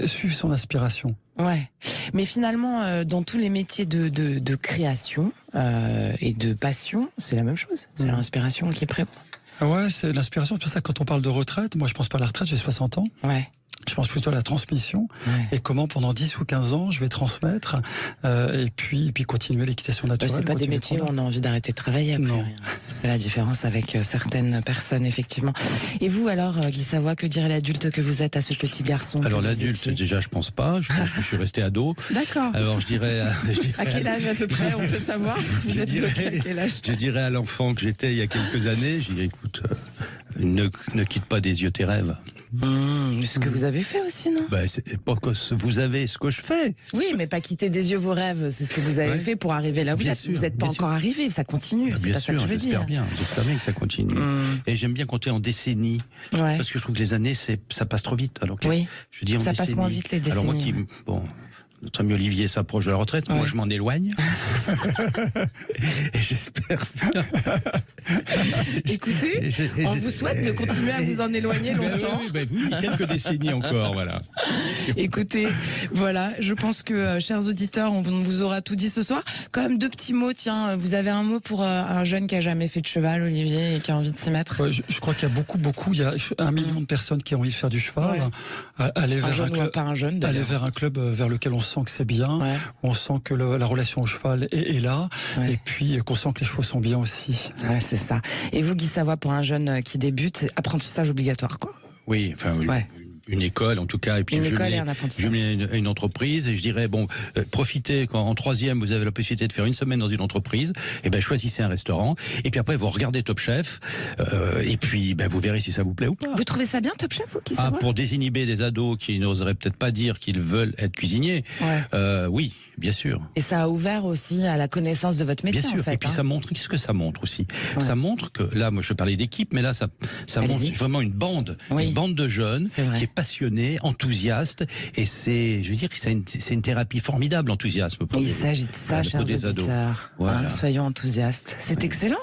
S4: suivre son inspiration.
S2: Ouais. Mais finalement, dans tous les métiers de création et de passion, c'est la même chose. C'est l'inspiration qui prévaut.
S4: Ouais, c'est l'inspiration. C'est pour ça que quand on parle de retraite, moi je pense pas à la retraite, j'ai 60 ans.
S2: Ouais.
S4: Je pense plutôt à la transmission et comment pendant 10 ou 15 ans je vais transmettre et puis continuer l'équitation naturelle.
S2: C'est pas des métiers où on a envie d'arrêter de travailler après. Non. C'est la différence avec certaines personnes, effectivement. Et vous alors, Guy Savoy, que dirait l'adulte que vous êtes à ce petit garçon?
S3: Alors l'adulte, déjà je pense pas, je pense que je suis resté ado.
S2: D'accord.
S3: Alors je dirais...
S2: à quel âge à peu près, on peut savoir? Vous êtes bloqué à quel âge?
S3: Je dirais à l'enfant que j'étais il y a quelques années, je dirais écoute, ne quitte pas des yeux tes rêves.
S2: Ce que vous avez fait aussi, non?
S3: C'est pas que vous avez ce que je fais.
S2: Oui, mais pas quitter des yeux vos rêves, c'est ce que vous avez fait pour arriver là où vous êtes. Vous n'êtes pas encore arrivé, ça continue, c'est
S3: Bien
S2: pas ça que
S3: sûr,
S2: je veux
S3: j'espère
S2: dire.
S3: j'espère bien que ça continue. Et j'aime bien compter en décennies,
S2: Ouais.
S3: parce que je trouve que les années, ça passe trop vite. Alors que
S2: Oui,
S3: je dis en
S2: ça passe
S3: décennies.
S2: moins vite les
S3: Alors moi
S2: décennies.
S3: notre ami Olivier s'approche de la retraite, moi
S2: Ouais.
S3: je m'en éloigne. Et j'espère bien.
S2: Écoutez, on vous souhaite de continuer à vous en éloigner longtemps.
S3: Oui, quelques décennies encore, voilà.
S2: Écoutez, voilà, je pense que, chers auditeurs, on vous aura tout dit ce soir. Quand même, 2 petits mots, tiens, vous avez un mot pour un jeune qui a jamais fait de cheval, Olivier, et qui a envie de s'y mettre?
S4: Ouais, je crois qu'il y a beaucoup, il y a 1 million de personnes qui ont envie de faire du cheval.
S2: Ouais.
S4: Aller
S2: Un
S4: vers
S2: jeune ou pas un jeune,
S4: aller
S2: d'ailleurs.
S4: vers un club vers lequel on sent que c'est bien,
S2: Ouais.
S4: on sent que la relation au cheval est là,
S2: Ouais.
S4: et puis qu'on sent que les chevaux sont bien aussi.
S2: Ouais, c'est ça. Et vous, Guy Savoie, pour un jeune qui débute, c'est apprentissage obligatoire, quoi.
S3: Oui, enfin,
S2: Ouais.
S3: une école en tout cas, et puis
S2: Une
S3: je
S2: école
S3: mets-
S2: et un apprentissage.
S3: je mets une entreprise, et je dirais profitez quand en 3e vous avez la possibilité de faire une semaine dans une entreprise, et choisissez un restaurant, et puis après vous regardez Top Chef, et puis vous verrez si ça vous plaît ou pas.
S2: Vous trouvez ça bien, Top Chef, vous, Guy Savoie?
S3: Pour désinhiber des ados qui n'oseraient peut-être pas dire qu'ils veulent être cuisiniers,
S2: Ouais.
S3: oui, bien sûr.
S2: Et ça a ouvert aussi à la connaissance de votre métier,
S3: Bien sûr.
S2: en fait.
S3: Et puis ça montre, qu'est-ce que ça montre aussi?
S2: Ouais.
S3: Ça montre que, là, moi je parlais d'équipe, mais là ça montre
S2: Allez-y.
S3: vraiment une bande de jeunes
S2: C'est vrai.
S3: qui est passionnée, enthousiaste, et c'est une thérapie formidable, l'enthousiasme. pour
S2: Il
S3: les-
S2: s'agit de ça,
S3: pour
S2: chers
S3: des ados.
S2: auditeurs.
S3: Voilà.
S2: Hein, soyons enthousiastes. C'est excellent.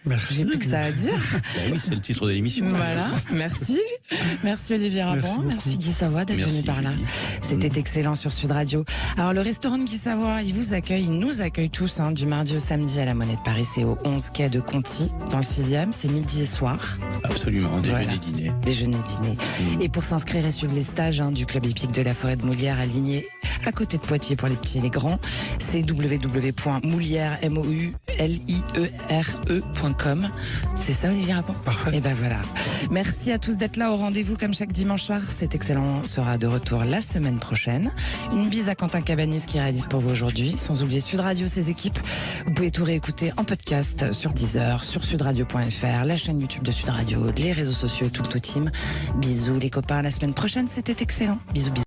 S4: Merci.
S2: J'ai plus que ça à dire.
S3: Oui, c'est le titre de l'émission.
S2: Voilà, merci. Merci Olivier
S4: Merci
S2: Rabon,
S4: beaucoup.
S2: merci Guy Savoie d'être
S3: Merci,
S2: venu par là.
S3: Judith.
S2: C'était excellent sur Sud Radio. Alors le restaurant de Guy Savoie, il vous accueille, il nous accueille tous du mardi au samedi à la Monnaie de Paris. C'est au 11 quai de Conti, dans le 6e. C'est midi et soir.
S3: Absolument,
S2: Voilà.
S3: dîner.
S2: Déjeuner, dîner. Et pour s'inscrire et suivre les stages du club hippique de la forêt de Moulières, aligné à côté de Poitiers pour les petits et les grands, c'est www.mouliere.com. C'est ça, Olivier Rabon?
S4: Parfait.
S2: Et ben voilà. Merci à tous d'être là au rendez-vous comme chaque dimanche soir. C'est excellent. On sera de retour la semaine prochaine. Une bise à Quentin Cabanis qui réalise pour vous aujourd'hui. Sans oublier Sud Radio, ses équipes. Vous pouvez tout réécouter en podcast sur Deezer, sur sudradio.fr, la chaîne YouTube de Sud Radio, les réseaux sociaux et tout le tout team. Bisous les copains. À la semaine prochaine, c'était excellent. Bisous, bisous.